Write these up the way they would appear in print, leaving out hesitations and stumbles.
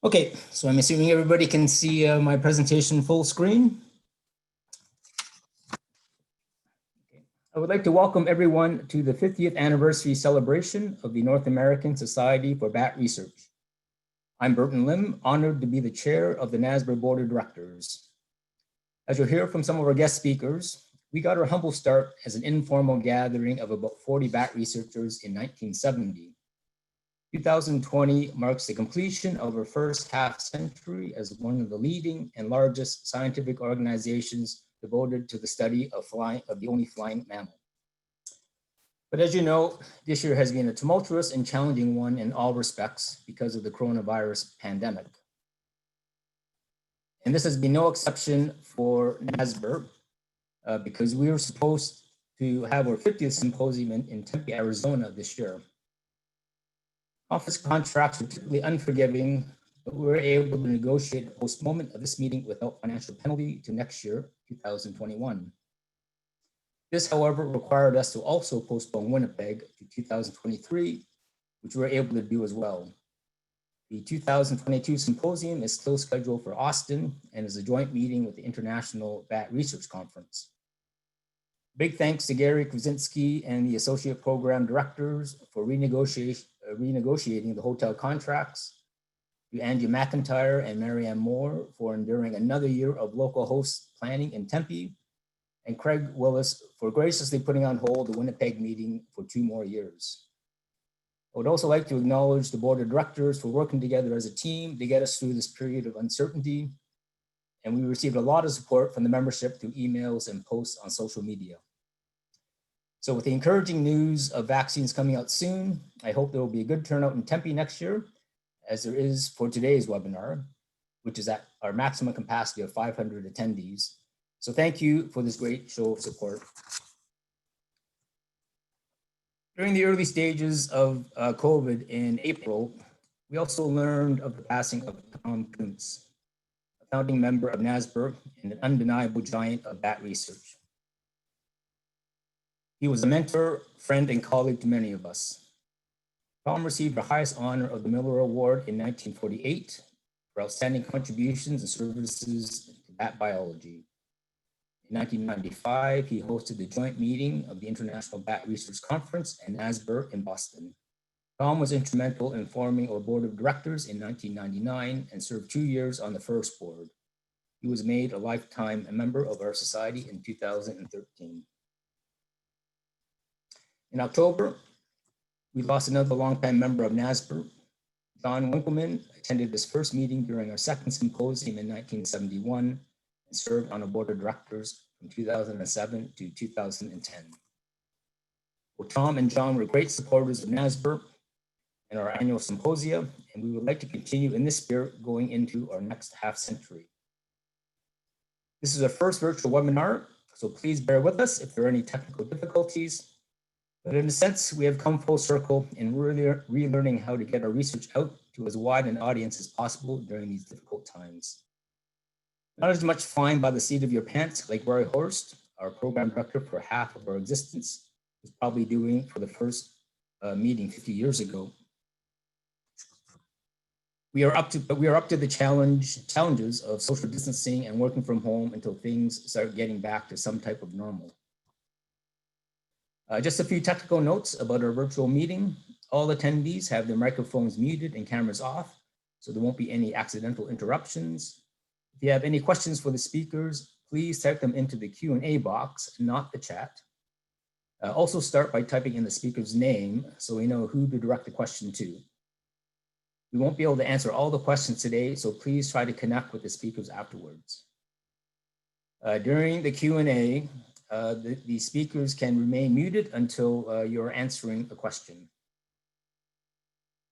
Okay, so I'm assuming everybody can see my presentation full screen. Okay. I would like to welcome everyone to the 50th anniversary celebration of the North American Society for Bat Research. I'm Burton Lim, honored to be the chair of the NASBR Board of Directors. As you'll hear from some of our guest speakers, we got our humble start as an informal gathering of about 40 bat researchers in 1970. 2020 marks the completion of our first half century as one of the leading and largest scientific organizations devoted to the study of the only flying mammal. But as you know, this year has been a tumultuous and challenging one in all respects because of the coronavirus pandemic. And this has been no exception for NASBR because we were supposed to have our 50th symposium in Tempe, Arizona this year. Office contracts are typically unforgiving, but we were able to negotiate a postponement of this meeting without financial penalty to next year, 2021. This, however, required us to also postpone Winnipeg to 2023, which we were able to do as well. The 2022 symposium is still scheduled for Austin and is a joint meeting with the International Bat Research Conference. Big thanks to Gary Krasinski and the associate program directors for renegotiating the hotel contracts, to Angie McIntyre and Marianne Moore for enduring another year of local host planning in Tempe, and Craig Willis for graciously putting on hold the Winnipeg meeting for 2 more years. I would also like to acknowledge the board of directors for working together as a team to get us through this period of uncertainty, and we received a lot of support from the membership through emails and posts on social media. So with the encouraging news of vaccines coming out soon, I hope there will be a good turnout in Tempe next year, as there is for today's webinar, which is at our maximum capacity of 500 attendees. So thank you for this great show of support. During the early stages of COVID in April, we also learned of the passing of Tom Kuntz, a founding member of NASBR and an undeniable giant of bat research. He was a mentor, friend, and colleague to many of us. Tom received the highest honor of the Miller Award in 1948 for outstanding contributions and services to bat biology. In 1995, he hosted the joint meeting of the International Bat Research Conference and NASBR in Boston. Tom was instrumental in forming our board of directors in 1999 and served 2 years on the first board. He was made a lifetime member of our society in 2013. In October, we lost another longtime member of NASBR. John Winkleman attended his first meeting during our second symposium in 1971 and served on a board of directors from 2007 to 2010. Well, Tom and John were great supporters of NASBR and our annual symposia, and we would like to continue in this spirit going into our next half century. This is our first virtual webinar, so please bear with us if there are any technical difficulties. But in a sense, we have come full circle in relearning how to get our research out to as wide an audience as possible during these difficult times. Not as much flying by the seat of your pants like Roy Horst, our program director for half of our existence, was probably doing for the first meeting 50 years ago. We are up to the challenges of social distancing and working from home until things start getting back to some type of normal. Just a few technical notes about our virtual meeting. All attendees have their microphones muted and cameras off, so there won't be any accidental interruptions. If you have any questions for the speakers, please type them into the Q&A box, not the chat. Also start by typing in the speaker's name so we know who to direct the question to. We won't be able to answer all the questions today, so please try to connect with the speakers afterwards. During the Q&A, the speakers can remain muted until you're answering a question.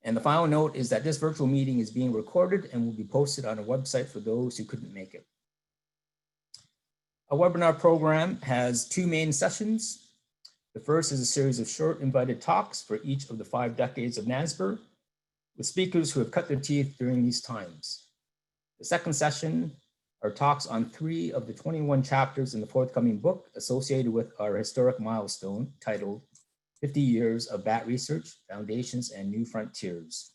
And the final note is that this virtual meeting is being recorded and will be posted on a website for those who couldn't make it. Our webinar program has 2 main sessions. The first is a series of short invited talks for each of the 5 decades of NASBR, with speakers who have cut their teeth during these times. The second session are talks on 3 of the 21 chapters in the forthcoming book associated with our historic milestone titled 50 Years of Bat Research, Foundations and New Frontiers.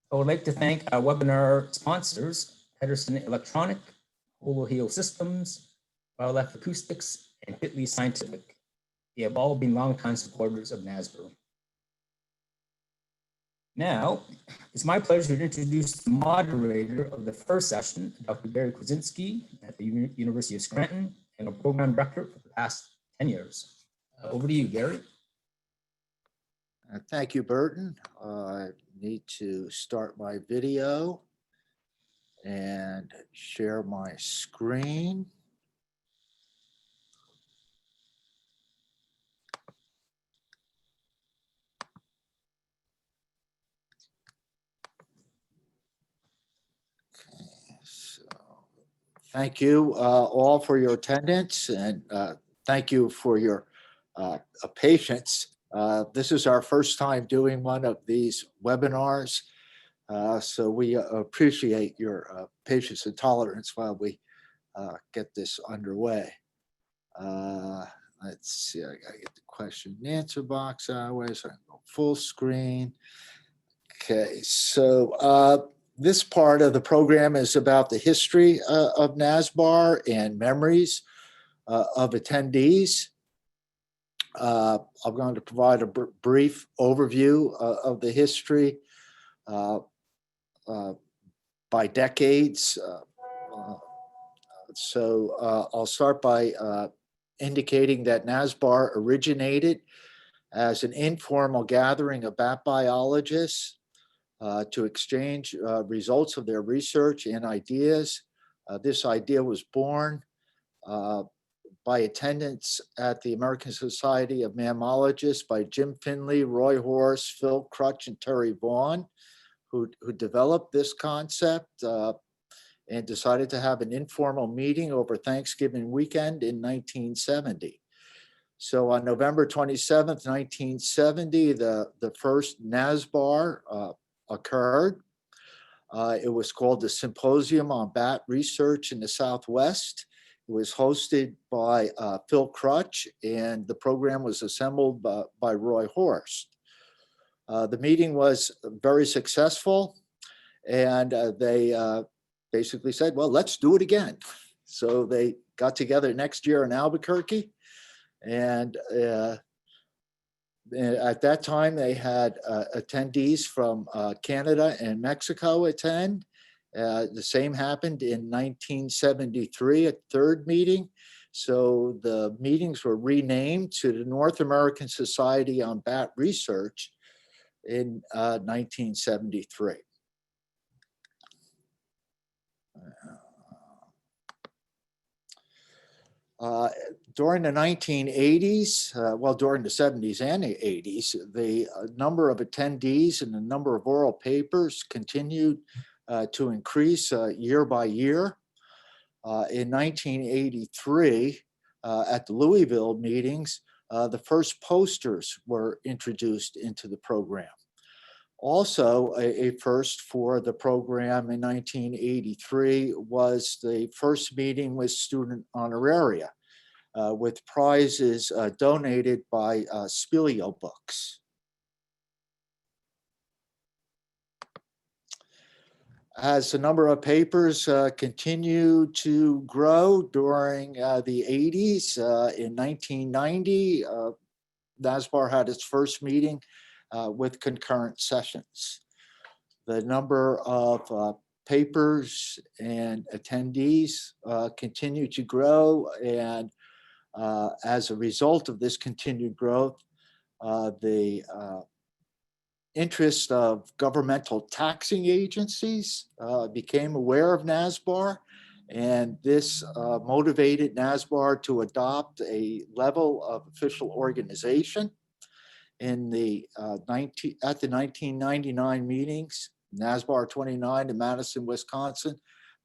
I would like to thank our webinar sponsors, Pedersen Electronic, Holo Systems, Wildlife Acoustics, and Whitley Scientific. They have all been longtime supporters of NASBR. Now, it's my pleasure to introduce the moderator of the first session, Dr. Barry Kwasinski at the University of Scranton, and a program director for the past 10 years. Over to you, Gary. Thank you, Burton. I need to start my video and share my screen. Okay, so thank you all for your attendance, and thank you for your patience. This is our first time doing one of these webinars, so we appreciate your patience and tolerance while we get this underway. Let's see, I gotta get the question and answer box out of the way so I can go full screen. Okay, so this part of the program is about the history of NASBR and memories of attendees. I'm going to provide a brief overview of the history by decades. So I'll start by indicating that NASBR originated as an informal gathering of bat biologists to exchange results of their research and ideas. This idea was born by attendance at the American Society of Mammalogists by Jim Finley, Roy Horse, Phil Crutch, and Terry Vaughan, who developed this concept and decided to have an informal meeting over Thanksgiving weekend in 1970. So on November 27th, 1970, the first NASBR occurred. It was called the Symposium on Bat Research in the Southwest. It was hosted by Phil Crutch, and the program was assembled by Roy Horst. The meeting was very successful, and they basically said, well, let's do it again. So they got together next year in Albuquerque, and at that time they had attendees from Canada and Mexico attend. The same happened in 1973, a third meeting. So the meetings were renamed to the North American Society on Bat Research in 1973. During the 1980s, well, during the 70s and the 80s, the number of attendees and the number of oral papers continued to increase year by year. In 1983, at the Louisville meetings, the first posters were introduced into the program. Also, a first for the program in 1983 was the first meeting with student honoraria, with prizes donated by Spilio Books. As the number of papers continued to grow during the 80s, in 1990, NASBR had its first meeting with concurrent sessions. The number of papers and attendees continued to grow, and as a result of this continued growth, the interest of governmental taxing agencies became aware of NASBR, and this motivated NASBR to adopt a level of official organization. In the at the 1999 meetings, NASBR 29 in Madison, Wisconsin,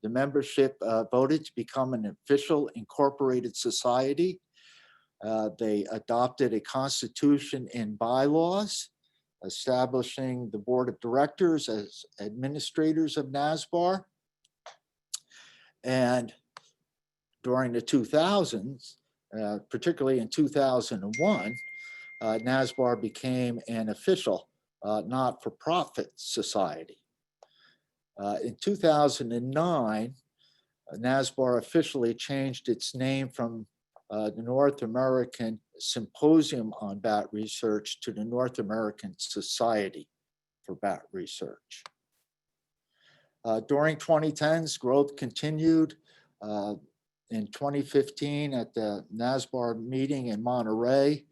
the membership voted to become an official incorporated society. They adopted a constitution and bylaws, establishing the board of directors as administrators of NASBR. And during the 2000s, particularly in 2001, NASBR became an official not-for-profit society. In 2009, NASBR officially changed its name from the North American Symposium on Bat Research to the North American Society for Bat Research. During 2010s, growth continued. In 2015, at the NASBR meeting in Monterey,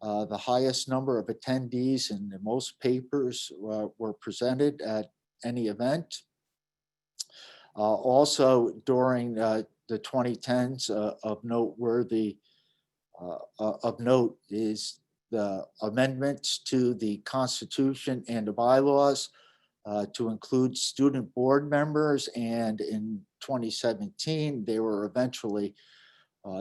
the highest number of attendees and the most papers were presented at any event. Also, during the 2010s, of note is the amendments to the Constitution and the bylaws to include student board members, and in 2017, they were eventually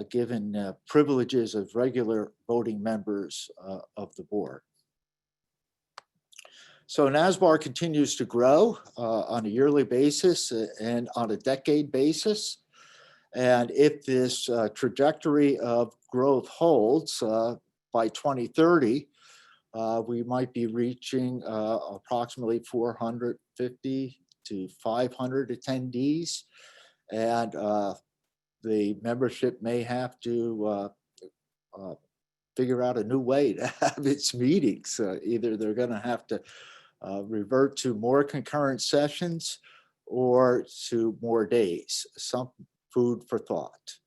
given privileges as regular voting members of the board. So NASBR continues to grow on a yearly basis and on a decade basis. And if this trajectory of growth holds by 2030, we might be reaching approximately 450 to 500 attendees. And the membership may have to figure out a new way to have its meetings. Either they're going to have to revert to more concurrent sessions or to more days. Some food for thought.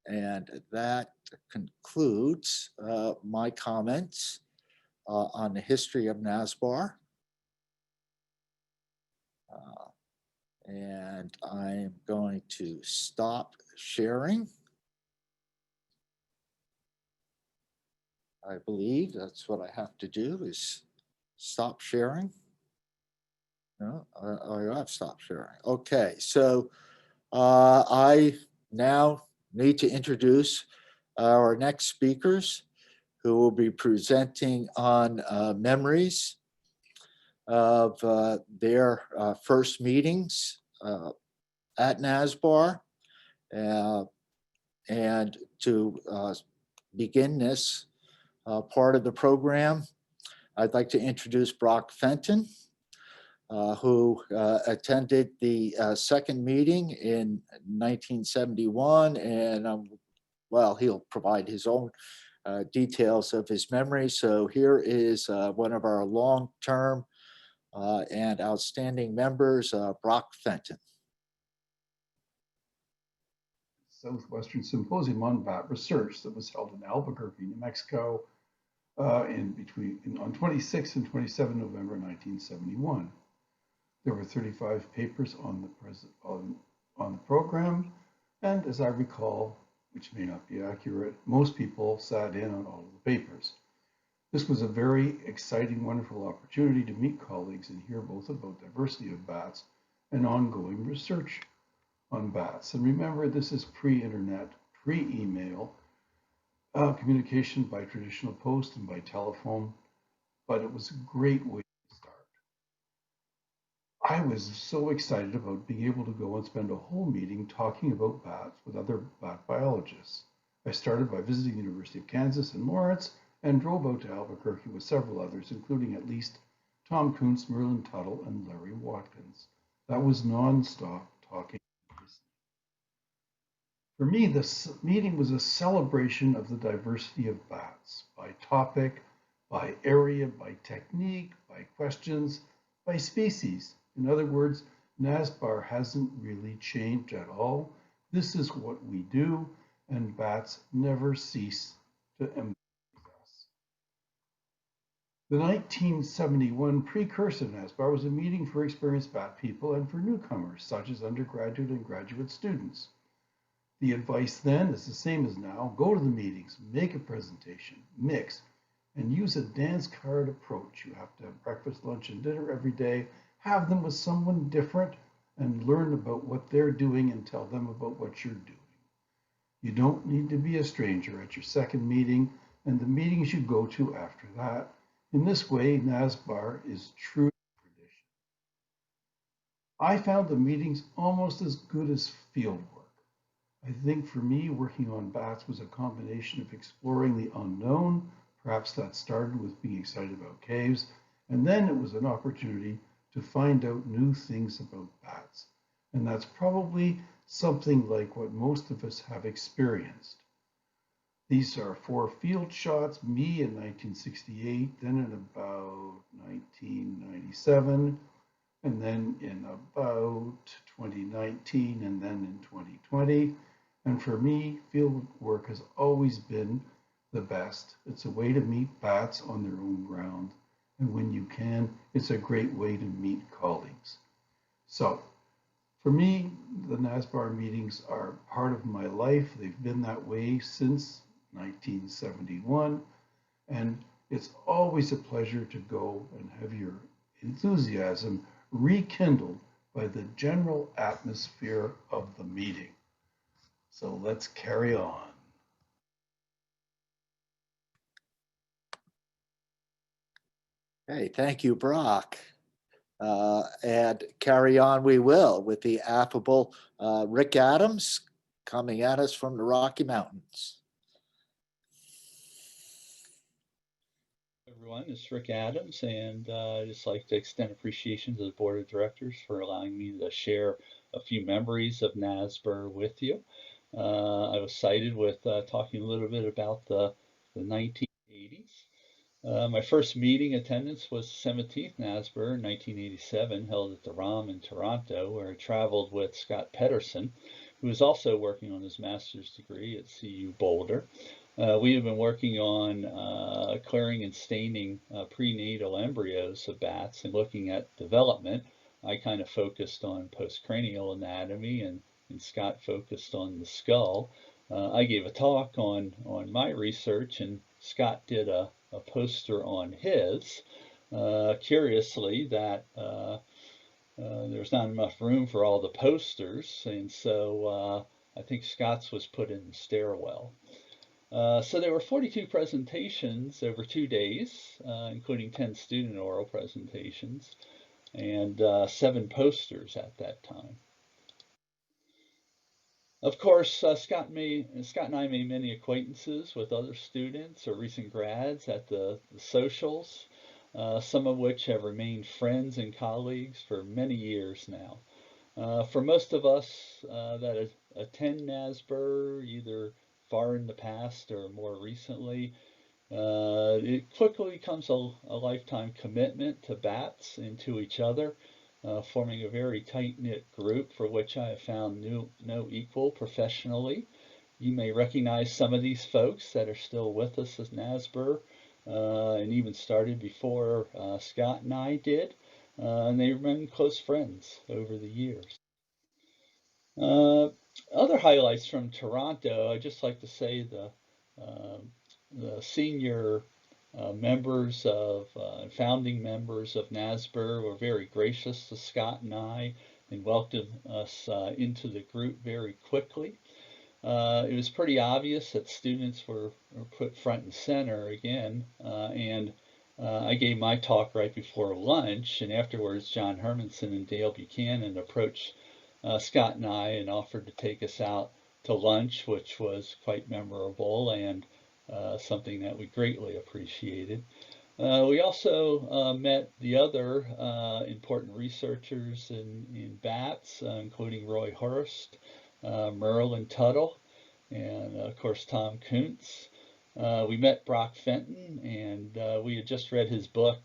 And that concludes my comments on the history of NASBR. And I'm going to stop sharing. I believe that's what I have to do, is stop sharing. No, I've stopped sharing. Okay, so I now need to introduce our next speakers, who will be presenting on memories of their first meetings at NASBR. And to begin this part of the program, I'd like to introduce Brock Fenton, who attended the second meeting in 1971, and well, he'll provide his own details of his memory. So here is one of our long-term and outstanding members, Brock Fenton. Southwestern Symposium on Bat Research that was held in Albuquerque, New Mexico, on 26 and 27 November 1971. There were 35 papers on the program, and as I recall, which may not be accurate, most people sat in on all of the papers. This was a very exciting, wonderful opportunity to meet colleagues and hear both about diversity of bats and ongoing research on bats. And remember, this is pre-internet, pre-email, communication by traditional post and by telephone, but it was a great way to start. I was so excited about being able to go and spend a whole meeting talking about bats with other bat biologists. I started by visiting the University of Kansas in Lawrence and drove out to Albuquerque with several others, including at least Tom Kuntz, Merlin Tuttle, and Larry Watkins. That was nonstop talking. For me, this meeting was a celebration of the diversity of bats, by topic, by area, by technique, by questions, by species. In other words, NASBR hasn't really changed at all. This is what we do, and bats never cease to amaze us. The 1971 precursor to NASBR was a meeting for experienced bat people and for newcomers, such as undergraduate and graduate students. The advice then is the same as now. Go to the meetings, make a presentation, mix, and use a dance card approach. You have to have breakfast, lunch, and dinner every day. Have them with someone different and learn about what they're doing and tell them about what you're doing. You don't need to be a stranger at your second meeting and the meetings you go to after that. In this way, NASBR is true tradition. I found the meetings almost as good as field work. I think for me, working on bats was a combination of exploring the unknown. Perhaps that started with being excited about caves, and then it was an opportunity to find out new things about bats. And that's probably something like what most of us have experienced. These are 4 field shots, me in 1968, then in about 1997, and then in about 2019, and then in 2020. And for me, field work has always been the best. It's a way to meet bats on their own ground. And when you can, it's a great way to meet colleagues. So for me, the NASBR meetings are part of my life. They've been that way since 1971. And it's always a pleasure to go and have your enthusiasm rekindled by the general atmosphere of the meeting. So let's carry on. Hey, thank you, Brock. And carry on we will with the affable Rick Adams coming at us from the Rocky Mountains. Everyone, it's Rick Adams, and I'd just like to extend appreciation to the Board of Directors for allowing me to share a few memories of NASBR with you. I was cited with talking a little bit about the 1980s. My first meeting attendance was 17th NASBR in 1987, held at the ROM in Toronto, where I traveled with Scott Pedersen, who was also working on his master's degree at CU Boulder. We have been working on clearing and staining prenatal embryos of bats and looking at development. I kind of focused on postcranial anatomy, and Scott focused on the skull. I gave a talk on my research, and Scott did a poster on his. Curiously, that there's not enough room for all the posters, and so I think Scott's was put in the stairwell. So there were 42 presentations over 2 days, including 10 student oral presentations, and 7 posters at that time. Of course, Scott and I made many acquaintances with other students or recent grads at the socials, some of which have remained friends and colleagues for many years now. For most of us that attend NASBR, either far in the past or more recently, it quickly becomes a lifetime commitment to bats and to each other, forming a very tight-knit group for which I have found no equal professionally. You may recognize some of these folks that are still with us as NASBR, and even started before Scott and I did, and they remain close friends over the years. Other highlights from Toronto, I'd just like to say the senior members of founding members of NASBR were very gracious to Scott and I and welcomed us into the group very quickly. It was pretty obvious that students were put front and center again, and I gave my talk right before lunch, and afterwards John Hermanson and Dale Buchanan approached Scott and I and offered to take us out to lunch, which was quite memorable and something that we greatly appreciated. We also met the other important researchers in bats, including Roy Hurst, Merlin Tuttle, and of course Tom Kuntz. We met Brock Fenton, and we had just read his book,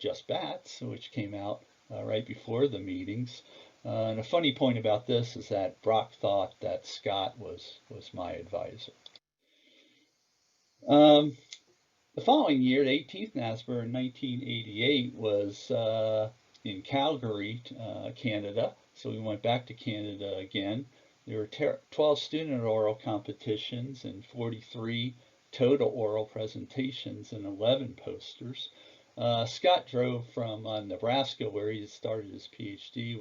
Just Bats, which came out right before the meetings. And a funny point about this is that Brock thought that Scott was my advisor. The following year, the 18th NASBR in 1988 was in Calgary, Canada. So we went back to Canada again. There were 12 student oral competitions and 43 total oral presentations and 11 posters. Scott drove from Nebraska, where he had started his PhD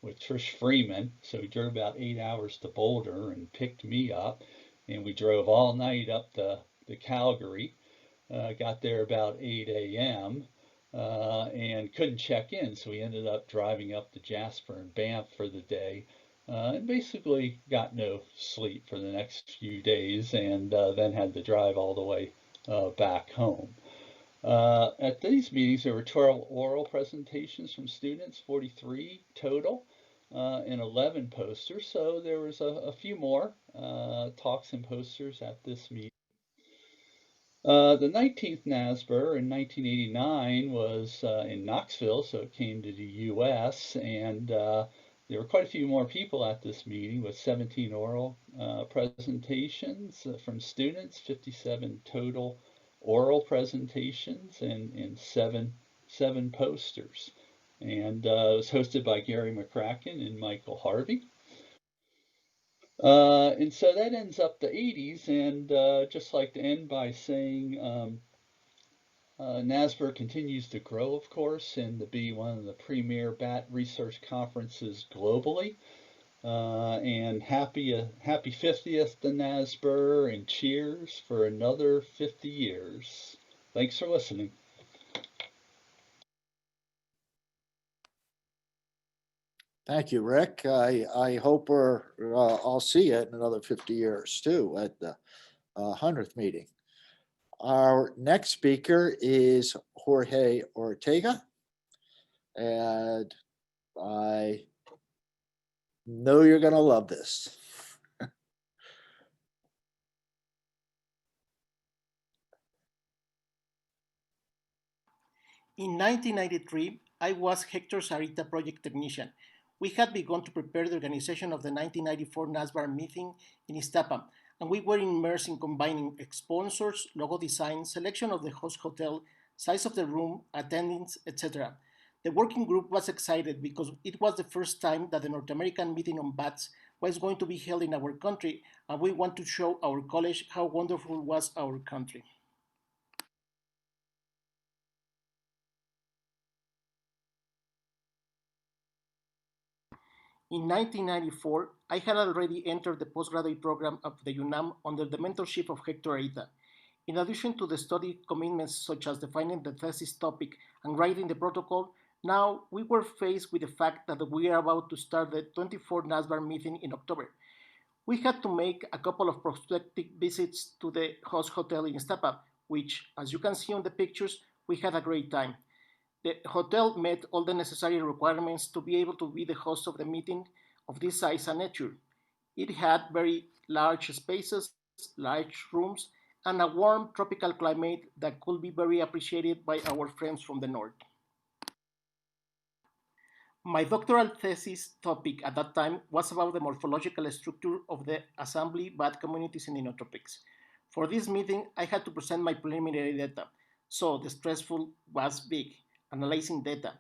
with Trish Freeman. So he drove about 8 hours to Boulder and picked me up, and we drove all night up to Calgary. Got there about 8 a.m. And couldn't check in, so we ended up driving up to Jasper and Banff for the day, and basically got no sleep for the next few days, and then had to drive all the way back home. At these meetings, there were 12 oral presentations from students, 43 total, and 11 posters. So there was a few more talks and posters at this meeting. The 19th NASBR in 1989 was in Knoxville, so it came to the US, and there were quite a few more people at this meeting with 17 oral presentations from students, 57 total oral presentations, and seven posters. And it was hosted by Gary McCracken and Michael Harvey. And so that ends up the 80s, and just like to end by saying NASBR continues to grow, of course, and to be one of the premier bat research conferences globally. And happy 50th to NASBR, and cheers for another 50 years. Thanks for listening. Thank you, Rick. I hope I'll see you in another 50 years too at the 100th meeting. Our next speaker is Jorge Ortega, and I know you're going to love this. In 1993, I was Hector Sarita project technician. We had begun to prepare the organization of the 1994 NASBR meeting in Iztapa, and we were immersed in combining sponsors, logo design, selection of the host hotel, size of the room, attendance, etc. The working group was excited because it was the first time that the North American meeting on bats was going to be held in our country, and we want to show our college how wonderful was our country. In 1994, I had already entered the postgraduate program of the UNAM under the mentorship of Hector Arita. In addition to the study commitments such as defining the thesis topic and writing the protocol, now we were faced with the fact that we are about to start the 24th NASBR meeting in October. We had to make a couple of prospective visits to the host hotel in Iztapa, which, as you can see on the pictures, we had a great time. The hotel met all the necessary requirements to be able to be the host of the meeting of this size and nature. It had very large spaces, large rooms, and a warm tropical climate that could be very appreciated by our friends from the north. My doctoral thesis topic at that time was about the morphological structure of the assembly bat communities in the nootropics. For this meeting, I had to present my preliminary data, so the stressful was big, analyzing data,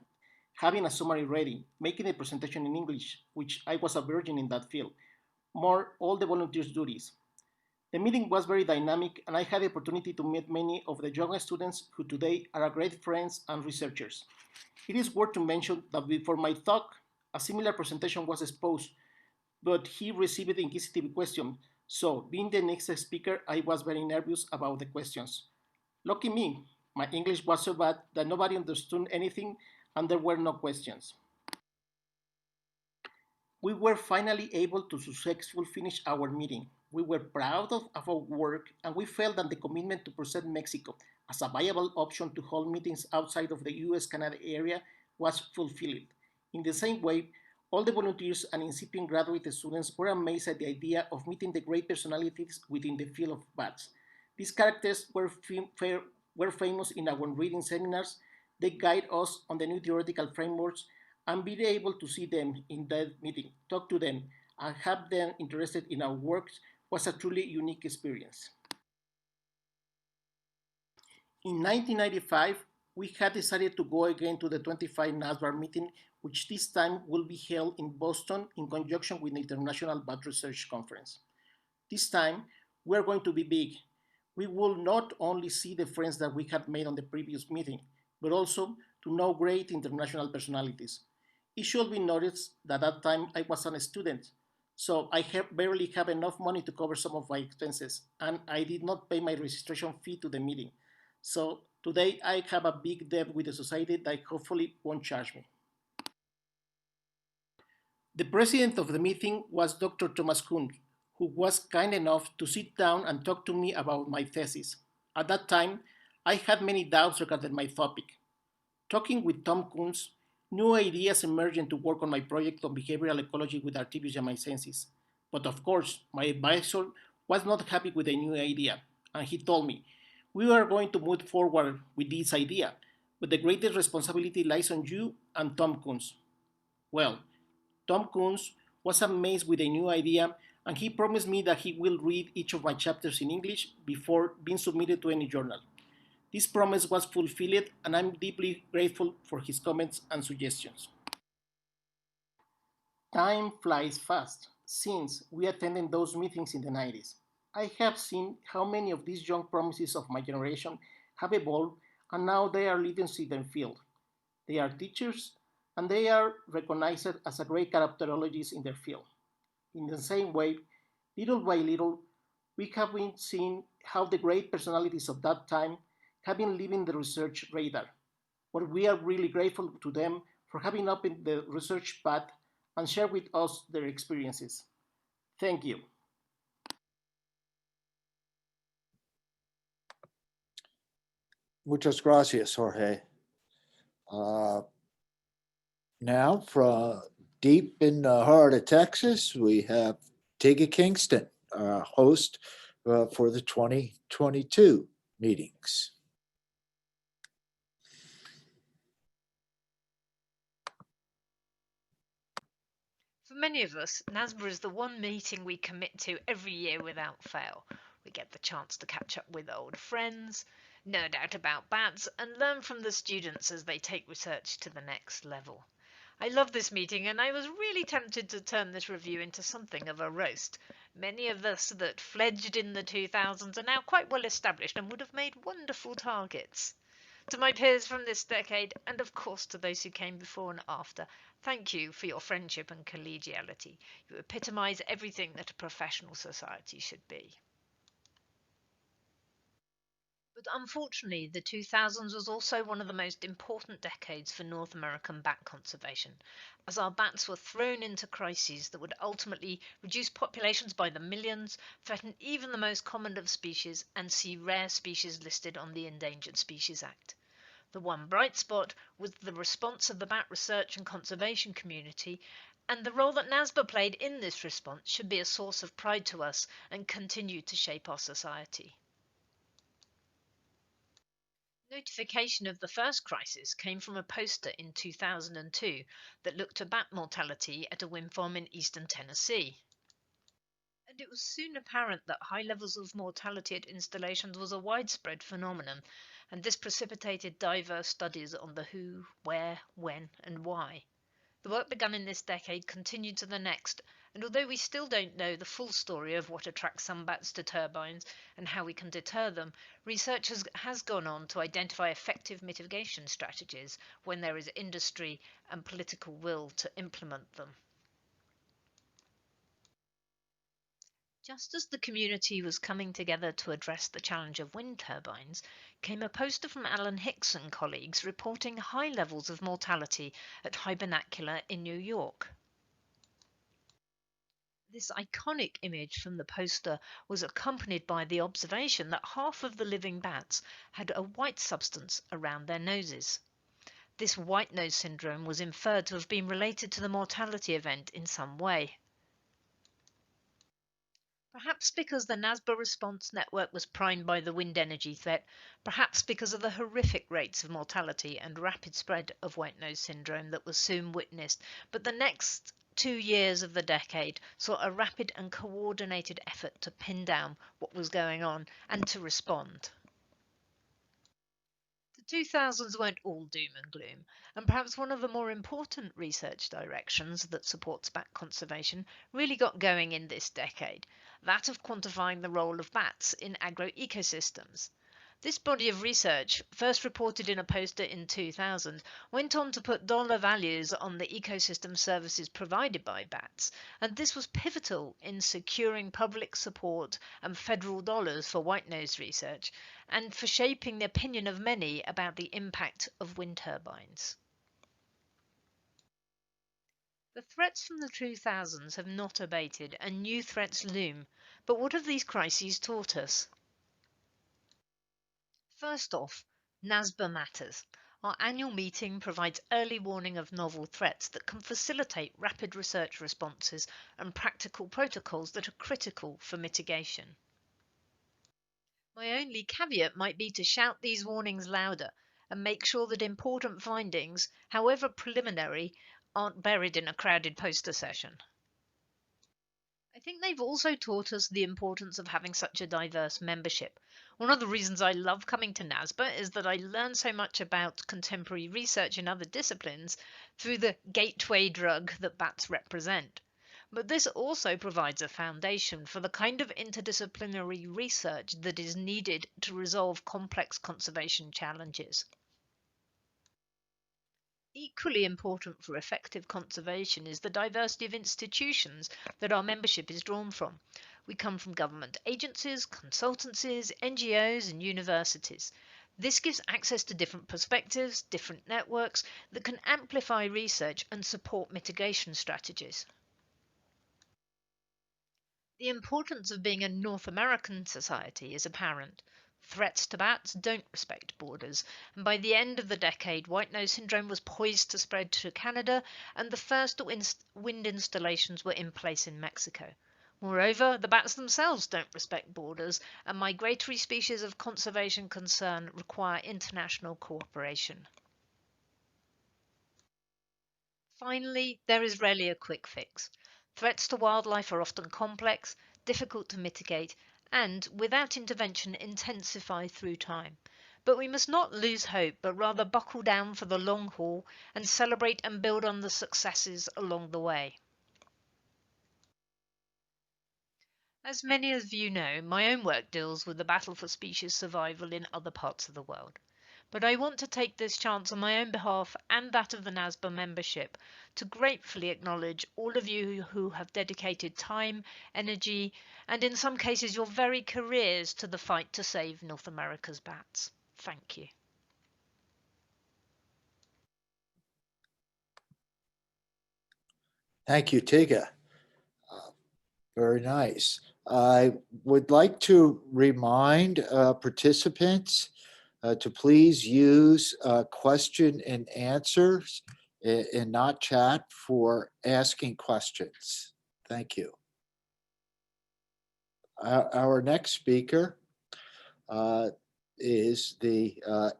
having a summary ready, making a presentation in English, which I was a virgin in that field, more all the volunteers' duties. The meeting was very dynamic, and I had the opportunity to meet many of the young students who today are great friends and researchers. It is worth to mention that before my talk, a similar presentation was exposed, but he received the inquisitive question, so being the next speaker, I was very nervous about the questions. Lucky me, my English was so bad that nobody understood anything and there were no questions. We were finally able to successfully finish our meeting. We were proud of our work, and we felt that the commitment to present Mexico as a viable option to hold meetings outside of the US-Canada area was fulfilled. In the same way, all the volunteers and incipient graduate students were amazed at the idea of meeting the great personalities within the field of bats. These characters were famous in our reading seminars. They guide us on the new theoretical frameworks, and being able to see them in that meeting, talk to them, and have them interested in our works was a truly unique experience. In 1995, we had decided to go again to the 25th NASBR meeting, which this time will be held in Boston in conjunction with the International Bat Research Conference. This time, we are going to be big. We will not only see the friends that we had made on the previous meeting, but also to know great international personalities. It should be noticed that at that time I was a student, so I barely have enough money to cover some of my expenses, and I did not pay my registration fee to the meeting. So today I have a big debt with the society that hopefully won't charge me. The president of the meeting was Dr. Thomas Kuhn, who was kind enough to sit down and talk to me about my thesis. At that time, I had many doubts regarding my topic. Talking with Tom Kunz, new ideas emerged to work on my project on behavioral ecology with artificial senses. But of course, my advisor was not happy with the new idea, and he told me, we are going to move forward with this idea, but the greatest responsibility lies on you and Tom Kunz. Well, Tom Kunz was amazed with the new idea, and he promised me that he will read each of my chapters in English before being submitted to any journal. This promise was fulfilled, and I'm deeply grateful for his comments and suggestions. Time flies fast since we attended those meetings in the 90s. I have seen how many of these young promises of my generation have evolved, and now they are leaders in their field. They are teachers, and they are recognized as a great characterologists in their field. In the same way, little by little, we have been seeing how the great personalities of that time have been leaving the research radar. But we are really grateful to them for having opened the research path and shared with us their experiences. Thank you. Muchas gracias, Jorge. Now, from deep in the heart of Texas, we have Tiggy Kingston, our host for the 2022 meetings. For many of us, NASBR is the one meeting we commit to every year without fail. We get the chance to catch up with old friends, nerd out about bats, and learn from the students as they take research to the next level. I love this meeting, and I was really tempted to turn this review into something of a roast. Many of us that fledged in the 2000s are now quite well established and would have made wonderful targets. To my peers from this decade, and of course to those who came before and after, thank you for your friendship and collegiality. You epitomise everything that a professional society should be. But unfortunately, the 2000s was also one of the most important decades for North American bat conservation, as our bats were thrown into crises that would ultimately reduce populations by the millions, threaten even the most common of species, and see rare species listed on the Endangered Species Act. The one bright spot was the response of the bat research and conservation community, and the role that NASBR played in this response should be a source of pride to us and continue to shape our society. Notification of the first crisis came from a poster in 2002 that looked at bat mortality at a wind farm in eastern Tennessee. And it was soon apparent that high levels of mortality at installations was a widespread phenomenon, and this precipitated diverse studies on the who, where, when, and why. The work begun in this decade continued to the next, and although we still don't know the full story of what attracts some bats to turbines and how we can deter them, research has gone on to identify effective mitigation strategies when there is industry and political will to implement them. Just as the community was coming together to address the challenge of wind turbines, came a poster from Alan Hicks and colleagues reporting high levels of mortality at Hibernacular in New York. This iconic image from the poster was accompanied by the observation that half of the living bats had a white substance around their noses. This white nose syndrome was inferred to have been related to the mortality event in some way. Perhaps because the NASBR response network was primed by the wind energy threat, perhaps because of the horrific rates of mortality and rapid spread of white nose syndrome that was soon witnessed, but the next 2 years of the decade saw a rapid and coordinated effort to pin down what was going on and to respond. The 2000s weren't all doom and gloom, and perhaps one of the more important research directions that supports bat conservation really got going in this decade, that of quantifying the role of bats in agroecosystems. This body of research, first reported in a poster in 2000, went on to put dollar values on the ecosystem services provided by bats, and this was pivotal in securing public support and federal dollars for white-nose research, and for shaping the opinion of many about the impact of wind turbines. The threats from the 2000s have not abated, and new threats loom. But what have these crises taught us? First off, NASBR matters. Our annual meeting provides early warning of novel threats that can facilitate rapid research responses and practical protocols that are critical for mitigation. My only caveat might be to shout these warnings louder and make sure that important findings, however preliminary, aren't buried in a crowded poster session. I think they've also taught us the importance of having such a diverse membership. One of the reasons I love coming to NASBR is that I learn so much about contemporary research in other disciplines through the gateway drug that bats represent. But this also provides a foundation for the kind of interdisciplinary research that is needed to resolve complex conservation challenges. Equally important for effective conservation is the diversity of institutions that our membership is drawn from. We come from government agencies, consultancies, NGOs, and universities. This gives access to different perspectives, different networks that can amplify research and support mitigation strategies. The importance of being a North American society is apparent. Threats to bats don't respect borders, and by the end of the decade, white nose syndrome was poised to spread to Canada, and the first wind installations were in place in Mexico. Moreover, the bats themselves don't respect borders, and migratory species of conservation concern require international cooperation. Finally, there is rarely a quick fix. Threats to wildlife are often complex, difficult to mitigate, and, without intervention, intensify through time. But we must not lose hope, but rather buckle down for the long haul and celebrate and build on the successes along the way. As many of you know, my own work deals with the battle for species survival in other parts of the world. But I want to take this chance on my own behalf and that of the NASBR membership to gratefully acknowledge all of you who have dedicated time, energy, and in some cases your very careers to the fight to save North America's bats. Thank you. Thank you, Tiga. Very nice. I would like to remind participants to please use question and answers and not chat for asking questions. Thank you. Our next speaker is the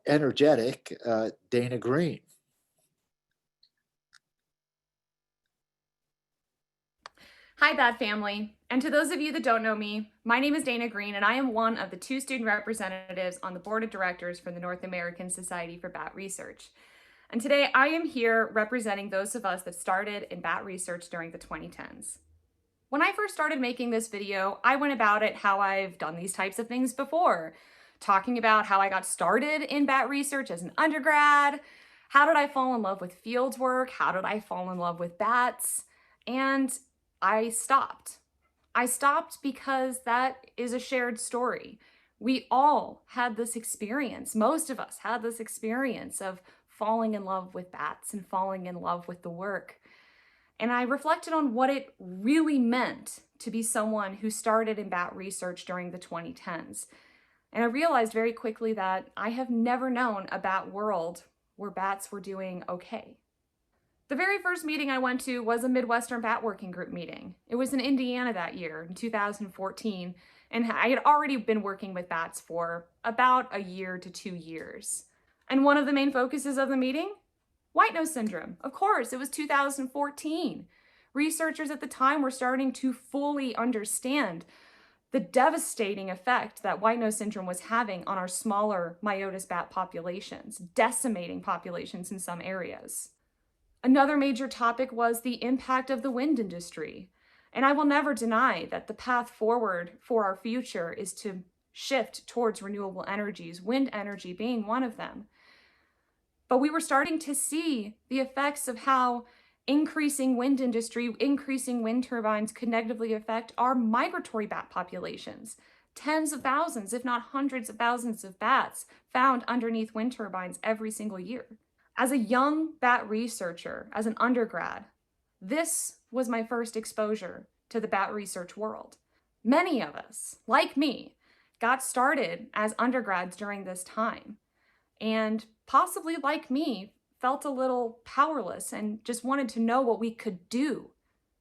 energetic Dana Green. Hi, Bat family. And to those of you that don't know me, my name is Dana Green, and I am one of the 2 student representatives on the board of directors for the North American Society for Bat Research. And today I am here representing those of us that started in bat research during the 2010s. When I first started making this video, I went about it how I've done these types of things before, talking about how I got started in bat research as an undergrad, how did I fall in love with field work, how did I fall in love with bats, and I stopped. I stopped because that is a shared story. We all had this experience, most of us had this experience of falling in love with bats and falling in love with the work. And I reflected on what it really meant to be someone who started in bat research during the 2010s. And I realized very quickly that I have never known a bat world where bats were doing okay. The very first meeting I went to was a Midwestern Bat Working Group meeting. It was in Indiana that year, in 2014, and I had already been working with bats for about a year to 2 years. And one of the main focuses of the meeting? White nose syndrome. Of course, it was 2014. Researchers at the time were starting to fully understand the devastating effect that white nose syndrome was having on our smaller Myotis bat populations, decimating populations in some areas. Another major topic was the impact of the wind industry. And I will never deny that the path forward for our future is to shift towards renewable energies, wind energy being one of them. But we were starting to see the effects of how increasing wind industry, increasing wind turbines could negatively affect our migratory bat populations. Tens of thousands, if not hundreds of thousands of bats found underneath wind turbines every single year. As a young bat researcher, as an undergrad, this was my first exposure to the bat research world. Many of us, like me, got started as undergrads during this time and possibly, like me, felt a little powerless and just wanted to know what we could do.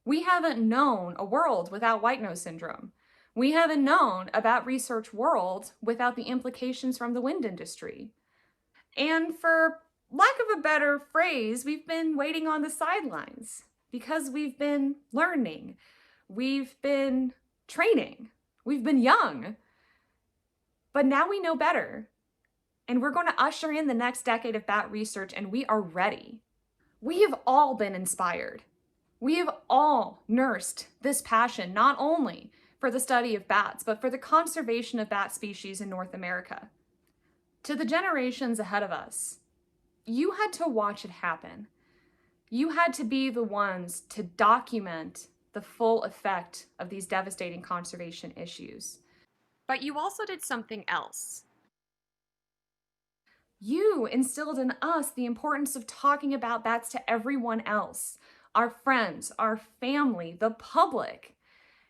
We haven't known a world without white nose syndrome. We haven't known about research world without the implications from the wind industry. And for lack of a better phrase, we've been waiting on the sidelines because we've been learning, we've been training, we've been young. But now we know better. And we're going to usher in the next decade of bat research, and we are ready. We have all been inspired. We have all nursed this passion, not only for the study of bats, but for the conservation of bat species in North America. To the generations ahead of us, you had to watch it happen. You had to be the ones to document the full effect of these devastating conservation issues. But you also did something else. You instilled in us the importance of talking about bats to everyone else, our friends, our family, the public.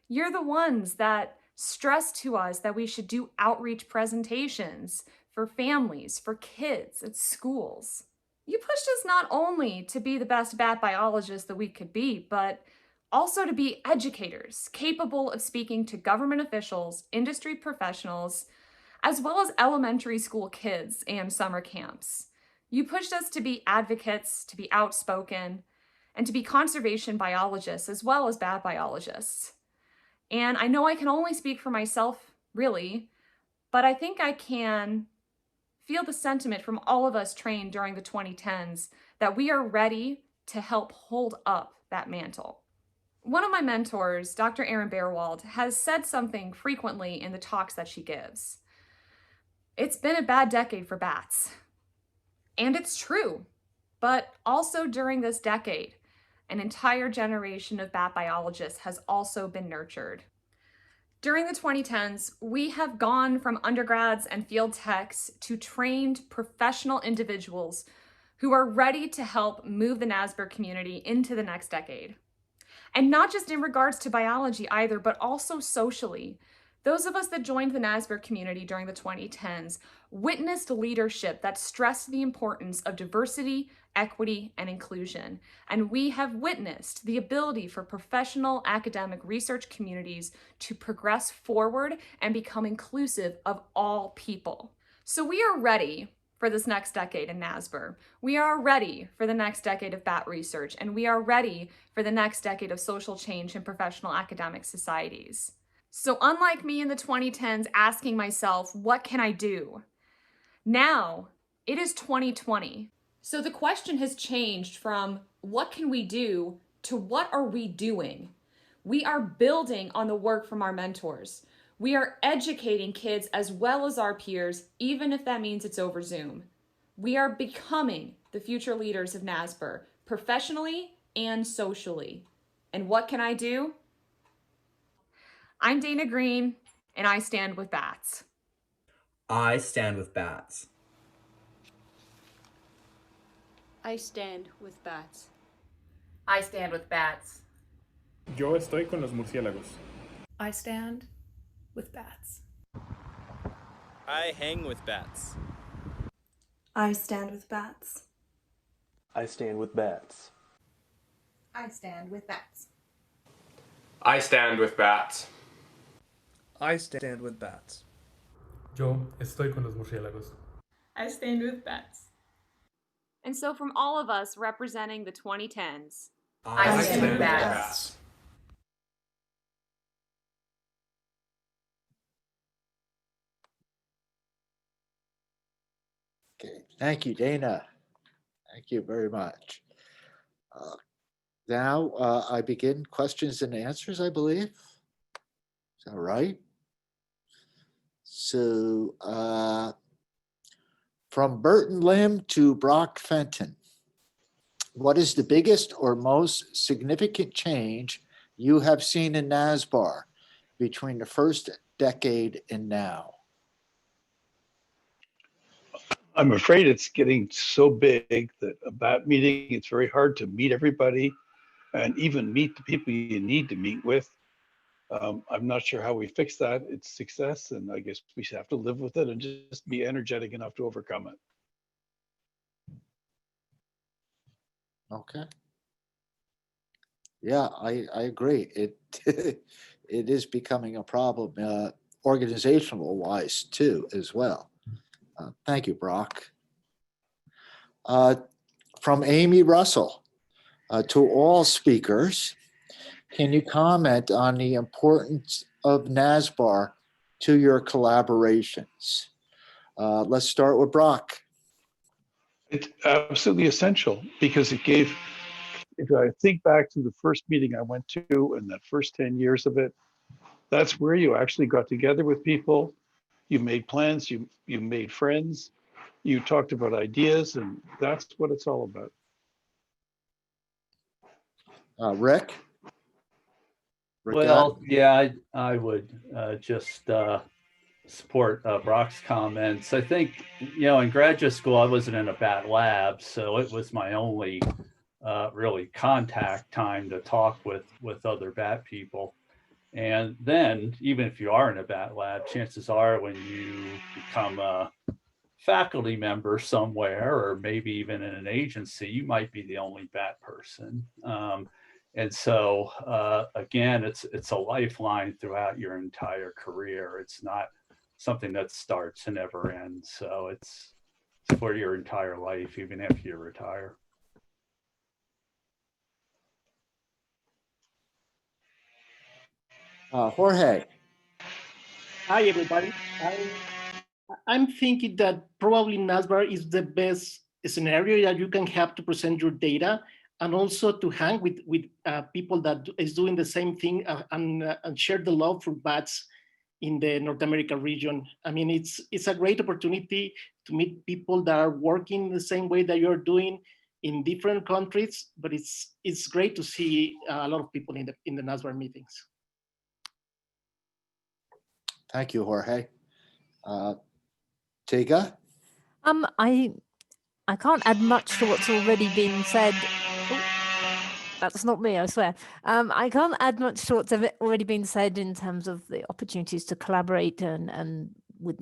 You're the ones that stress to us that we should do outreach presentations for families, for kids at schools. You pushed us not only to be the best bat biologists that we could be, but also to be educators capable of speaking to government officials, industry professionals, as well as elementary school kids and summer camps. You pushed us to be advocates, to be outspoken, and to be conservation biologists as well as bat biologists. And I know I can only speak for myself, really, but I think I can feel the sentiment from all of us trained during the 2010s that we are ready to help hold up that mantle. One of my mentors, Dr. Erin Bearwald, has said something frequently in the talks that she gives. It's been a bad decade for bats. And it's true. But also during this decade, an entire generation of bat biologists has also been nurtured. During the 2010s, we have gone from undergrads and field techs to trained professional individuals who are ready to help move the NASBR community into the next decade. And not just in regards to biology either, but also socially. Those of us that joined the NASBR community during the 2010s witnessed leadership that stressed the importance of diversity, equity, and inclusion. And we have witnessed the ability for professional academic research communities to progress forward and become inclusive of all people. So we are ready for this next decade in NASBR. We are ready for the next decade of bat research, and we are ready for the next decade of social change in professional academic societies. So unlike me in the 2010s asking myself, what can I do? Now, it is 2020. So the question has changed from what can we do to what are we doing? We are building on the work from our mentors. We are educating kids as well as our peers, even if that means it's over Zoom. We are becoming the future leaders of NASBR, professionally and socially. And what can I do? I'm Dana Green, and I stand with bats. I stand with bats. I stand with bats. I stand with bats. Yo estoy con los murciélagos. I stand with bats. I hang with bats. I stand with bats. I stand with bats. I stand with bats. I stand with bats. I stand with bats. Yo estoy con los murciélagos. I stand with bats. And so from all of us representing the 2010s, I stand with bats. Okay, thank you, Dana. Thank you very much. Now I begin questions and answers, I believe. Is that right? So from Burton Lim to Brock Fenton, what is the biggest or most significant change you have seen in NASBR between the first decade and now? I'm afraid it's getting so big that a bat meeting, it's very hard to meet everybody and even meet the people you need to meet with. I'm not sure how we fix that. It's success, and I guess we have to live with it and just be energetic enough to overcome it. Okay. Yeah, I agree. It it is becoming a problem, organizational wise too, as well. Thank you, Brock. From Amy Russell, to all speakers, can you comment on the importance of NASBR to your collaborations? Let's start with Brock. It's absolutely essential because it gave, if I think back to the first meeting I went to and that first 10 years of it, that's where you actually got together with people. You made plans, you made friends, you talked about ideas, and that's what it's all about. Rick? Well, yeah, I would just support Brock's comments. I think, in graduate school, I wasn't in a bat lab, so it was my only really contact time to talk with other bat people. And then, even if you are in a bat lab, chances are when you become a faculty member somewhere, or maybe even in an agency, you might be the only bat person. And so, again, it's a lifeline throughout your entire career. It's not something that starts and never ends. So it's for your entire life, even after you retire. Jorge. Hi, everybody. I'm thinking that probably NASBR is the best scenario that you can have to present your data, and also to hang with people that is doing the same thing and share the love for bats in the North America region. I mean, it's a great opportunity to meet people that are working the same way that you're doing in different countries, but it's great to see a lot of people in the NASBR meetings. Thank you, Jorge. Tega? I can't add much to what's already been said. Oh, that's not me, I swear. I can't add much to what's already been said in terms of the opportunities to collaborate and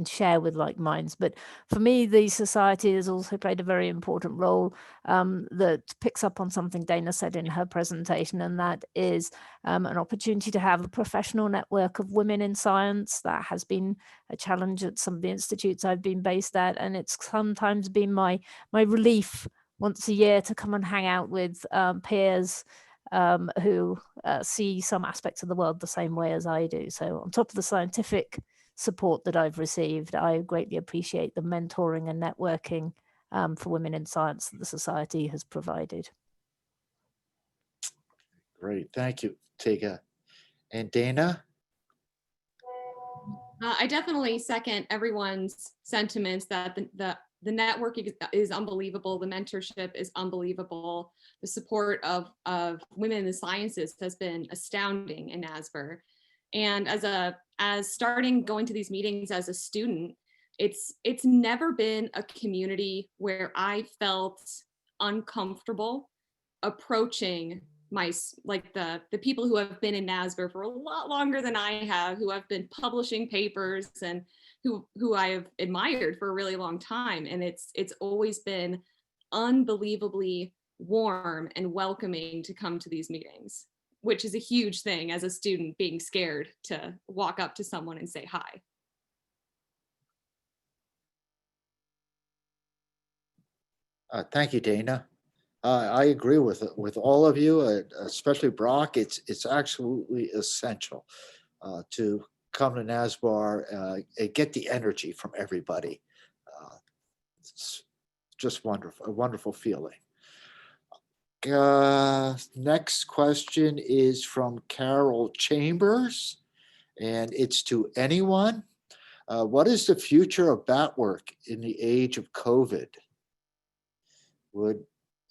share with like minds. But for me, the society has also played a very important role that picks up on something Dana said in her presentation, and that is an opportunity to have a professional network of women in science. That has been a challenge at some of the institutes I've been based at, and it's sometimes been my relief once a year to come and hang out with peers who see some aspects of the world the same way as I do. So on top of the scientific support that I've received, I greatly appreciate the mentoring and networking for women in science that the society has provided. Great, thank you, Tega. And Dana? I definitely second everyone's sentiments that the network is unbelievable. The mentorship is unbelievable. The support of women in the sciences has been astounding in NASBR. And as starting going to these meetings as a student, it's never been a community where I felt uncomfortable approaching the people who have been in NASBR for a lot longer than I have, who have been publishing papers and who I have admired for a really long time. And it's always been unbelievably warm and welcoming to come to these meetings, which is a huge thing as a student, being scared to walk up to someone and say hi. Thank you, Dana. I agree with all of you, especially Brock. It's absolutely essential to come to NASBR and get the energy from everybody. It's just wonderful, a wonderful feeling. Next question is from Carol Chambers, and it's to anyone. What is the future of bat work in the age of COVID? Would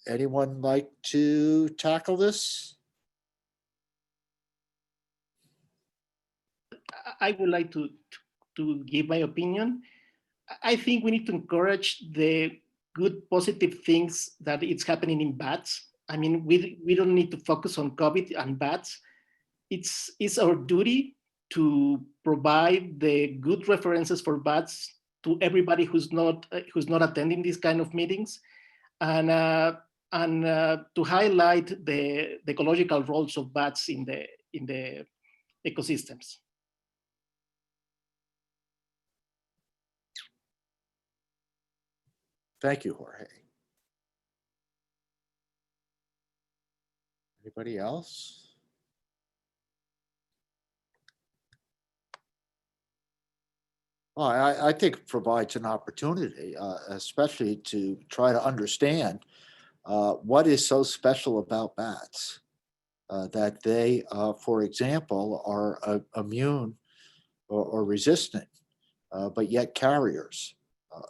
anyone like to tackle this? I would like to give my opinion. I think we need to encourage the good, positive things that it's happening in bats. I mean, we don't need to focus on COVID and bats. it's our duty to provide the good references for bats to everybody who's not attending these kind of meetings, and to highlight the ecological roles of bats in the ecosystems. Thank you, Jorge. Anybody else? Well, I think it provides an opportunity, especially to try to understand what is so special about bats that they, for example, are immune or resistant, but yet carriers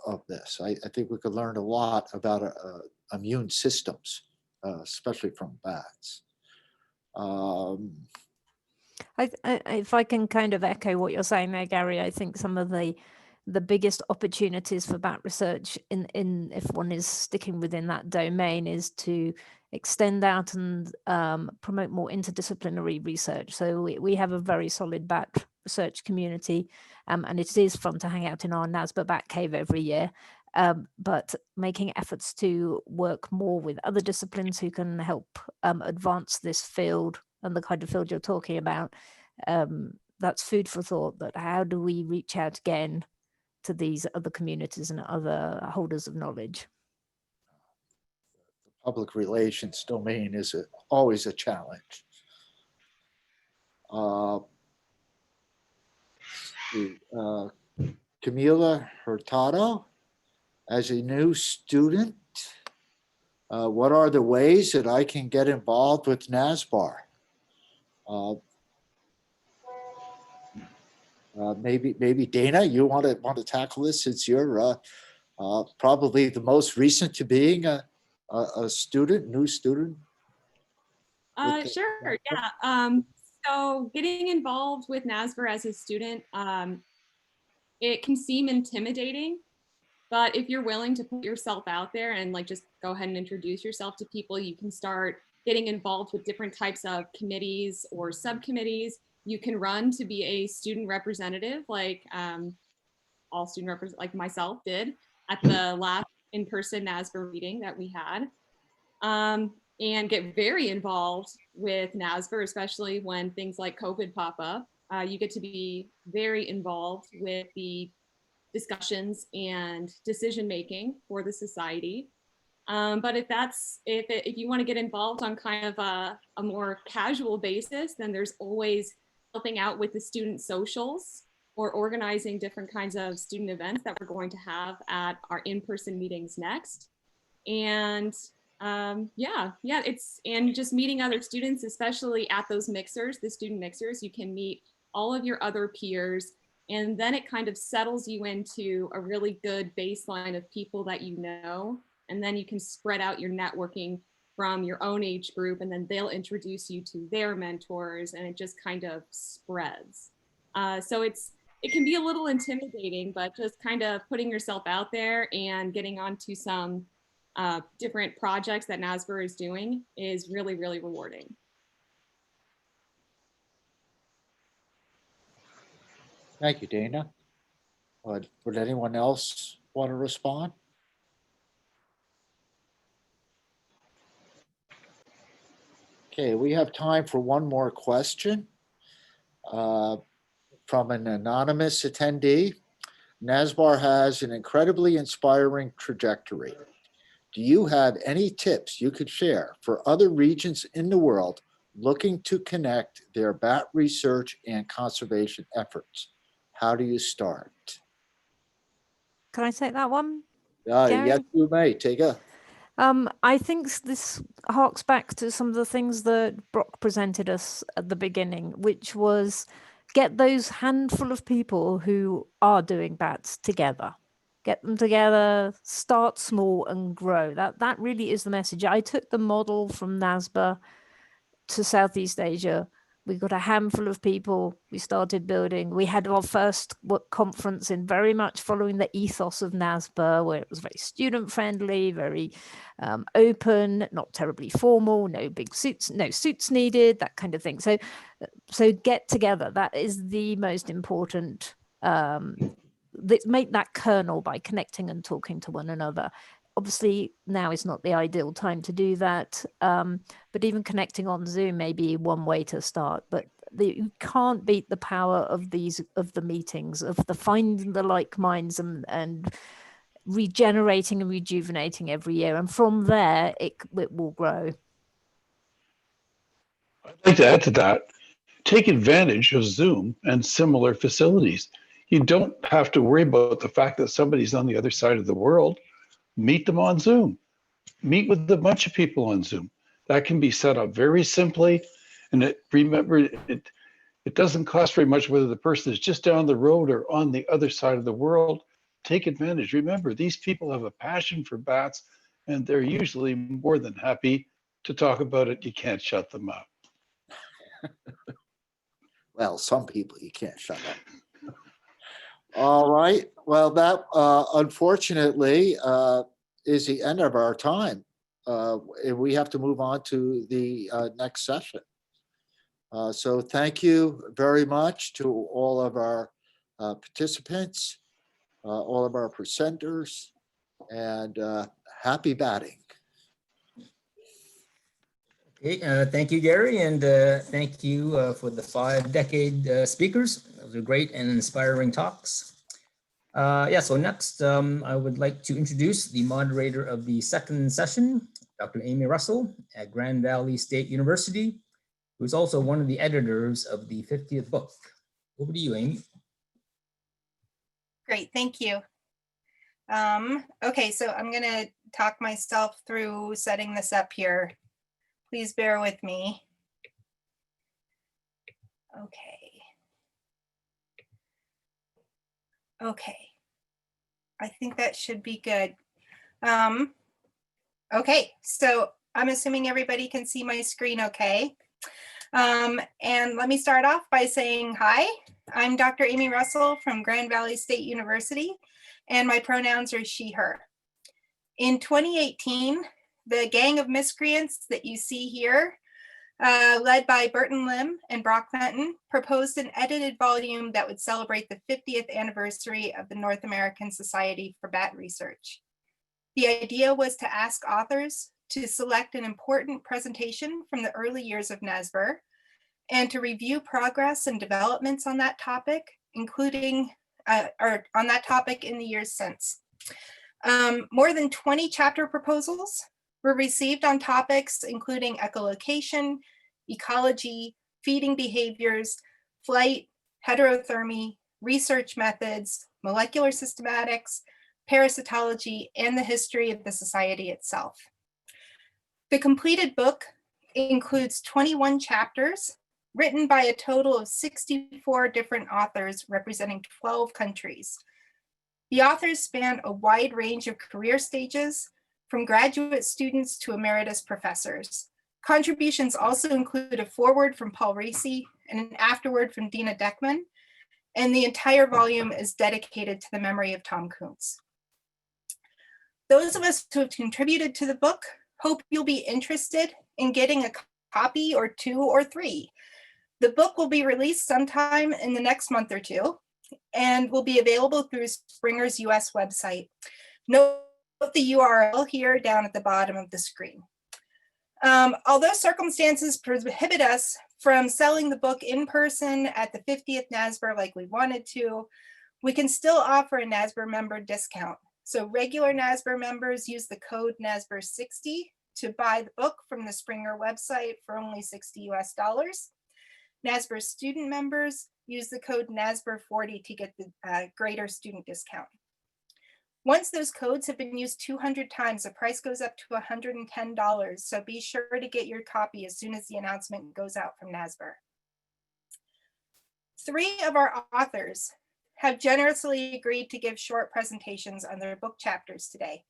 of this. I think we could learn a lot about immune systems, especially from bats. If I can kind of echo what you're saying there, Gary, I think some of the biggest opportunities for bat research in if one is sticking within that domain is to extend out and promote more interdisciplinary research. So we have a very solid bat research community, and it is fun to hang out in our NASBR Bat Cave every year. But making efforts to work more with other disciplines who can help advance this field and the kind of field you're talking about, that's food for thought. That how do we reach out again to these other communities and other holders of knowledge? The public relations domain is always a challenge. Camila Hurtado, as a new student, what are the ways that I can get involved with NASBR? Maybe Dana, you want to tackle this since you're probably the most recent to being a student, new student. Sure, yeah. So getting involved with NASBR as a student, it can seem intimidating, but if you're willing to put yourself out there and like just go ahead and introduce yourself to people, you can start getting involved with different types of committees or subcommittees. You can run to be a student representative, like all student representatives, like myself did at the last in-person NASBR meeting that we had. And get very involved with NASBR, especially when things like COVID pop up. You get to be very involved with the discussions and decision making for the society. But if you want to get involved on kind of a more casual basis, then there's always helping out with the student socials or organizing different kinds of student events that we're going to have at our in-person meetings next. And and just meeting other students, especially at those mixers, the student mixers, you can meet all of your other peers, and then it kind of settles you into a really good baseline of people that you know, and then you can spread out your networking from your own age group, and then they'll introduce you to their mentors, and it just kind of spreads. So it can be a little intimidating, but just kind of putting yourself out there and getting onto some different projects that NASBR is doing is really, really rewarding. Thank you, Dana. Would anyone else want to respond? Okay, we have time for one more question from an anonymous attendee. NASBR has an incredibly inspiring trajectory. Do you have any tips you could share for other regions in the world looking to connect their bat research and conservation efforts? How do you start? Can I take that one? Yes, you may. Take a. I think this harks back to some of the things that Brock presented us at the beginning, which was get those handful of people who are doing bats together. Get them together, start small and grow. That really is the message. I took the model from NASBR to Southeast Asia We got a handful of people. We started building. We had our first conference in very much following the ethos of NASBR, where it was very student friendly, very open, not terribly formal, no big suits, no suits needed, that kind of thing. So get together. That is the most important. Make that kernel by connecting and talking to one another. Obviously, now is not the ideal time to do that, but even connecting on Zoom may be one way to start. But you can't beat the power of the meetings, of the finding the like minds and regenerating and rejuvenating every year. And from there, it will grow. I'd like to add to that. Take advantage of Zoom and similar facilities. You don't have to worry about the fact that somebody's on the other side of the world. Meet them on Zoom. Meet with a bunch of people on Zoom. That can be set up very simply. And remember, it doesn't cost very much whether the person is just down the road or on the other side of the world. Take advantage. Remember, these people have a passion for bats, and they're usually more than happy to talk about it. You can't shut them up. Well, some people you can't shut up. All right. Well, that unfortunately is the end of our time. We have to move on to the next session. So thank you very much to all of our participants, all of our presenters, and happy batting. Okay, thank you, Gary, and thank you for the 5-decade speakers. Those are great and inspiring talks. Yeah, so next I would like to introduce the moderator of the second session, Dr. Amy Russell at Grand Valley State University, who's also one of the editors of the 50th book. Over to you, Amy. Great, thank you. Okay, so I'm gonna talk myself through setting this up here. Please bear with me. Okay, I think that should be good. Okay, so I'm assuming everybody can see my screen okay. And let me start off by saying hi. I'm Dr. Amy Russell from Grand Valley State University, and my pronouns are she, her. In 2018, the gang of miscreants that you see here, led by Burton Lim and Brock Fenton, proposed an edited volume that would celebrate the 50th anniversary of the North American Society for Bat Research. The idea was to ask authors to select an important presentation from the early years of NASBR and to review progress and developments on that topic, including, or on that topic in the years since. More than 20 chapter proposals were received on topics including echolocation, ecology, feeding behaviors, flight, heterothermy, research methods, molecular systematics, parasitology, and the history of the society itself. The completed book includes 21 chapters written by a total of 64 different authors representing 12 countries. The authors span a wide range of career stages, from graduate students to emeritus professors. Contributions also include a foreword from Paul Racy and an afterword from Dina Deckman, and the entire volume is dedicated to the memory of Tom Kuntz. Those of us who have contributed to the book hope you'll be interested in getting a copy or 2 or 3. The book will be released sometime in the next month or 2 and will be available through Springer's US website. Note the URL here down at the bottom of the screen. Although circumstances prohibit us from selling the book in person at the 50th NASBR like we wanted to, we can still offer a NASBR member discount. So regular NASBR members use the code NASBR60 to buy the book from the Springer website for only $60 US. NASBR student members use the code NASBR40 to get the greater student discount. Once those codes have been used 200 times, the price goes up to $110, so be sure to get your copy as soon as the announcement goes out from NASBR. 3 of our authors have generously agreed to give short presentations on their book chapters today.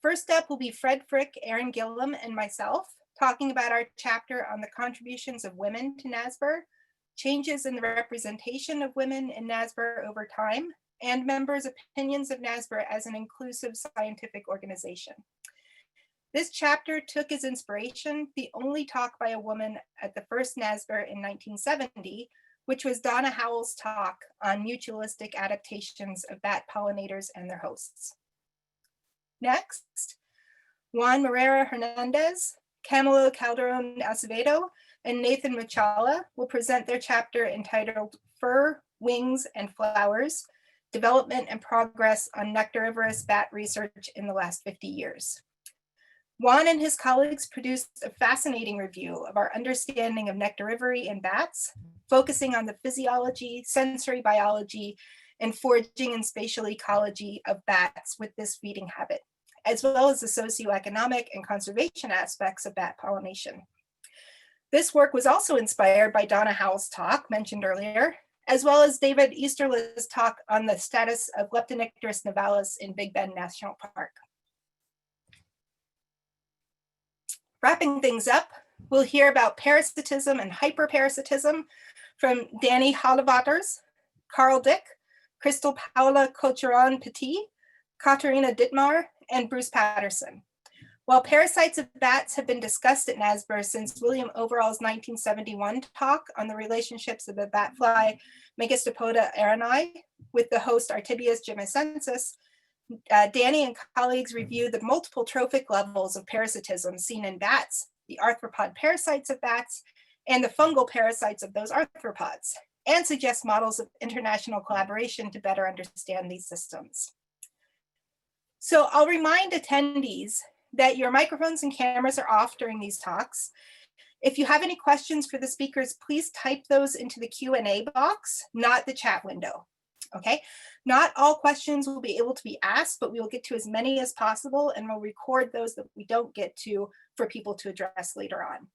First up will be Fred Frick, Aaron Gillum, and myself, talking about our chapter on the contributions of women to NASBR, changes in the representation of women in NASBR over time, and members' opinions of NASBR as an inclusive scientific organization. This chapter took as inspiration the only talk by a woman at the first NASBR in 1970, which was Donna Howell's talk on mutualistic adaptations of bat pollinators and their hosts. Next, Juan Morera Hernandez, Camilo Calderon Acevedo, and Nathan Machala will present their chapter entitled Fur, Wings, and Flowers, Development and Progress on Nectarivorous Bat Research in the Last 50 Years. Juan and his colleagues produced a fascinating review of our understanding of nectarivory in bats, focusing on the physiology, sensory biology, and foraging and spatial ecology of bats with this feeding habit, as well as the socioeconomic and conservation aspects of bat pollination. This work was also inspired by Donna Howell's talk mentioned earlier, as well as David Easterly's talk on the status of Leptonicterus nivalis in Big Bend National Park. Wrapping things up, we'll hear about parasitism and hyperparasitism from Danny Hollewaters, Carl Dick, Crystal Paula Cocheron-Petit, Katarina Dittmar, and Bruce Patterson. While parasites of bats have been discussed at NASBR since William Overall's 1971 talk on the relationships of the bat fly Megastopoda arani with the host Artibius gemescensis, Danny and colleagues reviewed the multiple trophic levels of parasitism seen in bats, the arthropod parasites of bats, and the fungal parasites of those arthropods, and suggest models of international collaboration to better understand these systems. So I'll remind attendees that your microphones and cameras are off during these talks. If you have any questions for the speakers, please type those into the Q&A box, not the chat window. Okay, not all questions will be able to be asked, but we will get to as many as possible, and we'll record those that we don't get to for people to address later on.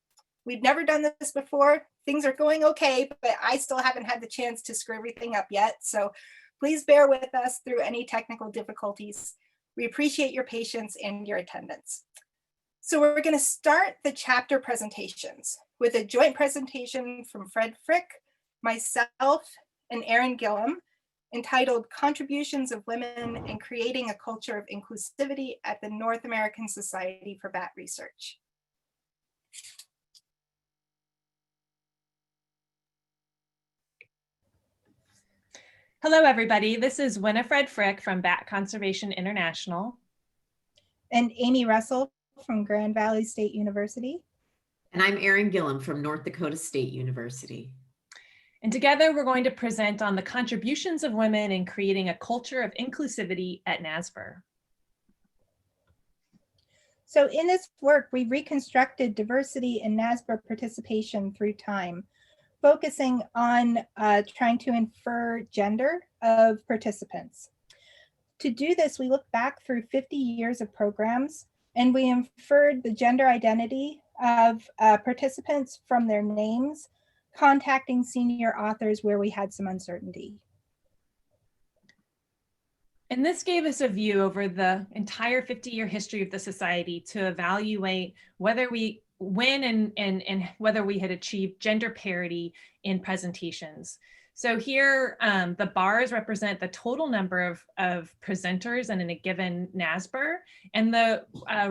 We've never done this before. Things are going okay, but I still haven't had the chance to screw everything up yet. So please bear with us through any technical difficulties. We appreciate your patience and your attendance. So we're going to start the chapter presentations with a joint presentation from Fred Frick, myself, and Erin Gillum, entitled Contributions of Women in Creating a Culture of Inclusivity at the North American Society for Bat Research. Hello, everybody. This is Winifred Frick from Bat Conservation International. And Amy Russell from Grand Valley State University. And I'm Erin Gillum from North Dakota State University. And together we're going to present on the contributions of women in creating a culture of inclusivity at NASBR. So in this work, we reconstructed diversity in NASBR participation through time, focusing on trying to infer gender of participants. To do this, we looked back through 50 years of programs, and we inferred the gender identity of participants from their names, contacting senior authors where we had some uncertainty. And this gave us a view over the entire 50-year history of the society to evaluate whether when and whether we had achieved gender parity in presentations. So here, the bars represent the total number of presenters in a given NASBR, and the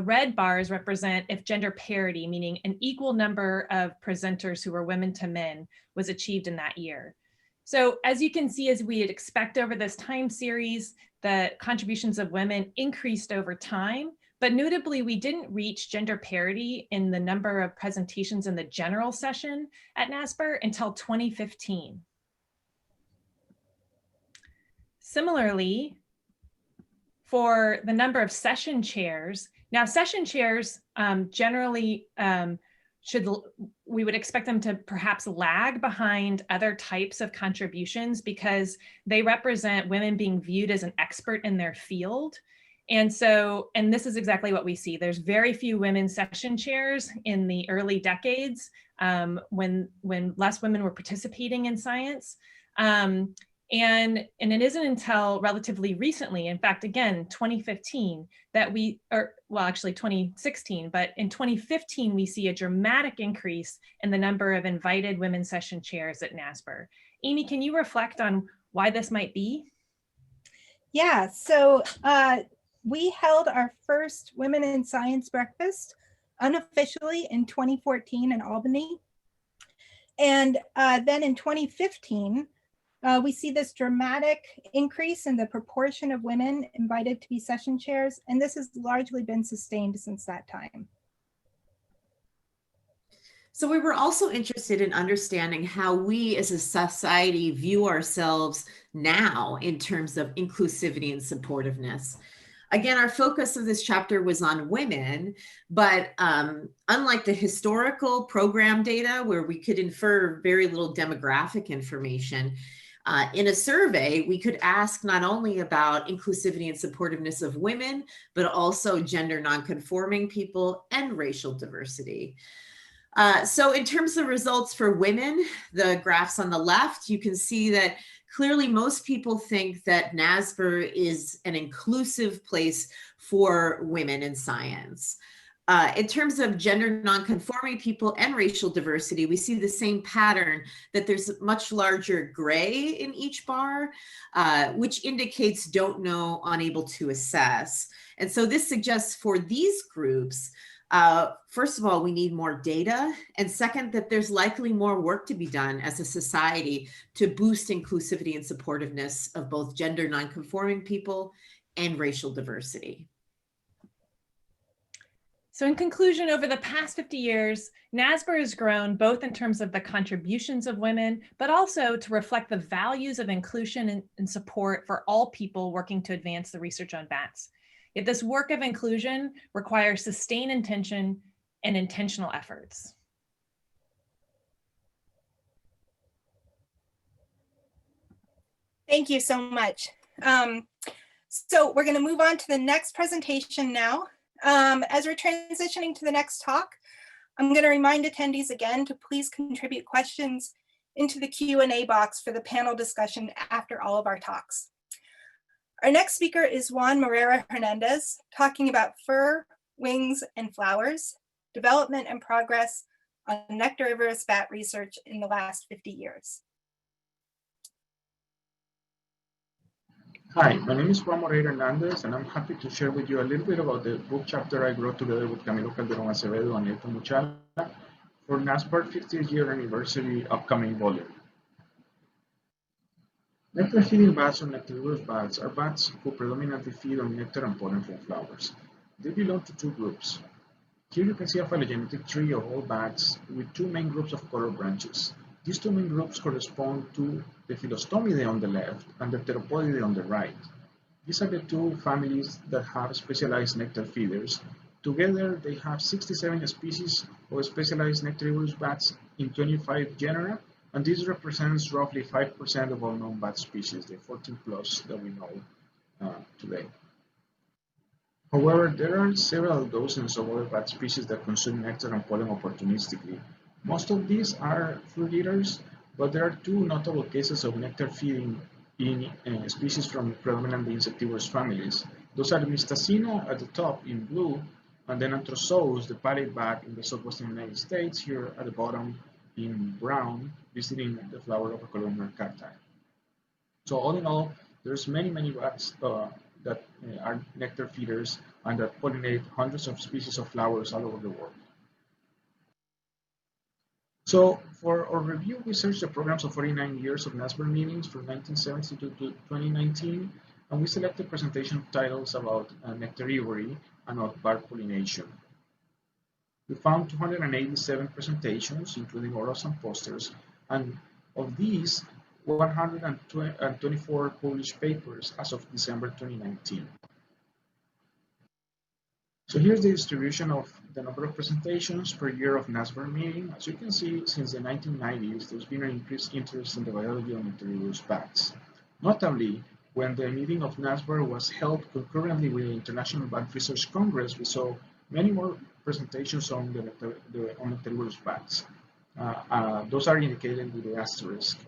red bars represent if gender parity, meaning an equal number of presenters who were women to men, was achieved in that year. So as you can see, as we'd expect over this time series, the contributions of women increased over time, but notably, we didn't reach gender parity in the number of presentations in the general session at NASBR until 2015. Similarly, for the number of session chairs, now session chairs generally we would expect them to perhaps lag behind other types of contributions because they represent women being viewed as an expert in their field. And this is exactly what we see. There's very few women session chairs in the early decades when less women were participating in science. And it isn't until relatively recently, in fact, again, 2015, that actually 2016, but in 2015, we see a dramatic increase in the number of invited women session chairs at NASBR. Amy, can you reflect on why this might be? Yeah, so we held our first Women in Science breakfast unofficially in 2014 in Albany. And then in 2015, we see this dramatic increase in the proportion of women invited to be session chairs, and this has largely been sustained since that time. So we were also interested in understanding how we as a society view ourselves now in terms of inclusivity and supportiveness. Again, our focus of this chapter was on women, but unlike the historical program data where we could infer very little demographic information, in a survey, we could ask not only about inclusivity and supportiveness of women, but also gender nonconforming people and racial diversity. So in terms of results for women, the graphs on the left, you can see that clearly most people think that NASBR is an inclusive place for women in science. In terms of gender nonconforming people and racial diversity, we see the same pattern, that there's much larger gray in each bar, which indicates don't know, unable to assess. And so this suggests for these groups, first of all, we need more data. And second, that there's likely more work to be done as a society to boost inclusivity and supportiveness of both gender nonconforming people and racial diversity. So in conclusion, over the past 50 years, NASBR has grown both in terms of the contributions of women, but also to reflect the values of inclusion and support for all people working to advance the research on bats. Yet this work of inclusion requires sustained intention and intentional efforts. Thank you so much. So we're going to move on to the next presentation now. As we're transitioning to the next talk, I'm going to remind attendees again to please contribute questions into the Q&A box for the panel discussion after all of our talks. Our next speaker is Juan Morera Hernandez, talking about fur, wings, and flowers, development and progress on nectarivorous bat research in the last 50 years. Hi, my name is Juan Morera Hernandez, and I'm happy to share with you a little bit about the book chapter I wrote together with Camilo Calderon Acevedo and Neto Muchala for NASBR 50th year anniversary upcoming volume. Nectar-feeding bats or nectarivorous bats are bats who predominantly feed on nectar and pollen from flowers. They belong to two groups. Here you can see a phylogenetic tree of all bats with two main groups of color branches. These two main groups correspond to the Philostomidae on the left and the Pteropodidae on the right. These are the two families that have specialized nectar feeders. Together, they have 67 species of specialized nectarivorous bats in 25 genera, and this represents roughly 5% of all known bat species, the 14 plus that we know today. However, there are several dozens of other bat species that consume nectar and pollen opportunistically. Most of these are fruit eaters, but there are two notable cases of nectar feeding in species from predominantly insectivorous families. Those are Mystacina at the top in blue, and then Anthrozoos, the pallid bat in the southwestern United States, here at the bottom in brown, visiting the flower of a columnar cacti. So all in all, there's many bats that are nectar feeders and that pollinate hundreds of species of flowers all over the world. So for our review, we searched the programs of 49 years of NASBR meetings from 1970 to 2019, and we selected presentation titles about nectarivory and about pollination. We found 287 presentations, including orals and posters, and of these, 124 published papers as of December 2019. So here's the distribution of the number of presentations per year of NASBR meeting. As you can see, since the 1990s, there's been an increased interest in the biology of nectarivorous bats. Notably, when the meeting of NASBR was held concurrently with the International Bat Research Congress, we saw many more presentations on nectarivorous bats. Those are indicated with the asterisk.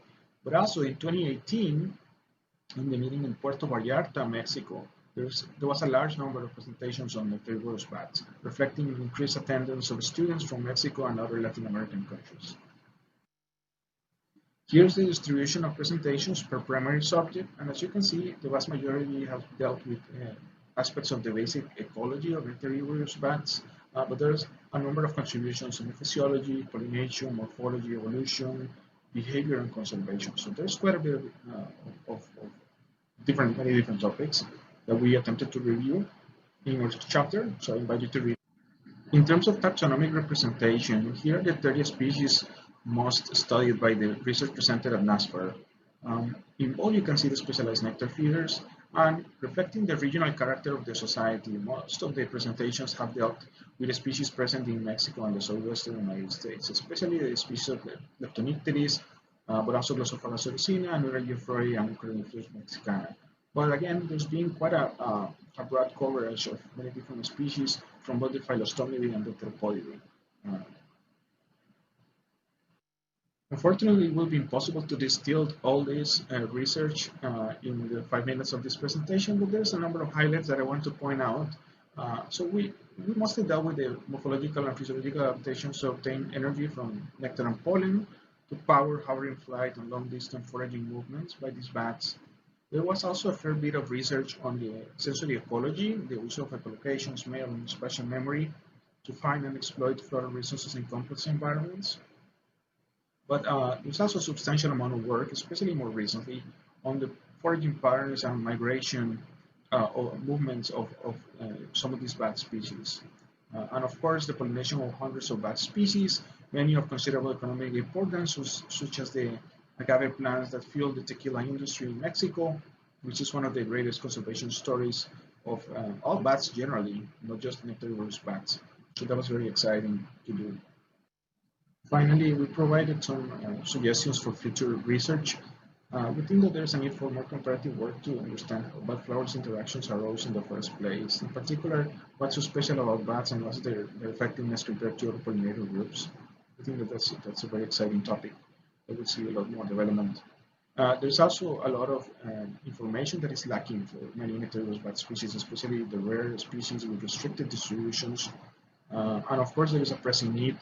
But also in 2018, In the meeting in Puerto Vallarta, Mexico, there was a large number of presentations on noctivorous bats, reflecting increased attendance of students from Mexico and other Latin American countries. Here's the distribution of presentations per primary subject, and as you can see, the vast majority have dealt with aspects of the basic ecology of noctivorous bats, but there's a number of contributions in physiology, pollination, morphology, evolution, behavior, and conservation. So there's quite a bit of many different topics that we attempted to review in our chapter, so I invite you to read. In terms of taxonomic representation, here are the 30 species most studied by the research presented at NASBR. In bold, you can see the specialized nectar feeders, and reflecting the regional character of the society, most of the presentations have dealt with the species present in Mexico and the southwestern United States, especially the species of Leptonicteris, but also Glossophaga soricina, and Uragiophori, and Corynthus mexicana. But again, there's been quite a broad coverage of many different species from both the Phylostomida and the Therapodidae. Unfortunately, it will be impossible to distill all this research in the 5 minutes of this presentation, but there's a number of highlights that I want to point out. So we mostly dealt with the morphological and physiological adaptations to obtain energy from nectar and pollen, to power hovering flight and long-distance foraging movements by these bats. There was also a fair bit of research on the sensory ecology, the use of echolocation, smell, and spatial memory to find and exploit floral resources in complex environments. But there's also a substantial amount of work, especially more recently, on the foraging patterns and migration or movements of some of these bat species. And of course, the pollination of hundreds of bat species, many of considerable economic importance, such as the agave plants that fuel the tequila industry in Mexico, which is one of the greatest conservation stories of all bats generally, not just noctivorous bats. So that was very exciting to do. Finally, we provided some suggestions for future research. We think that there's a need for more comparative work to understand how bat flowers interactions arose in the first place. In particular, what's so special about bats and what's their effectiveness compared to other pollinator groups. I think that that's a very exciting topic. I will see a lot more development. There's also a lot of information that is lacking for many noctivorous bat species, especially the rare species with restricted distributions. And of course, there is a pressing need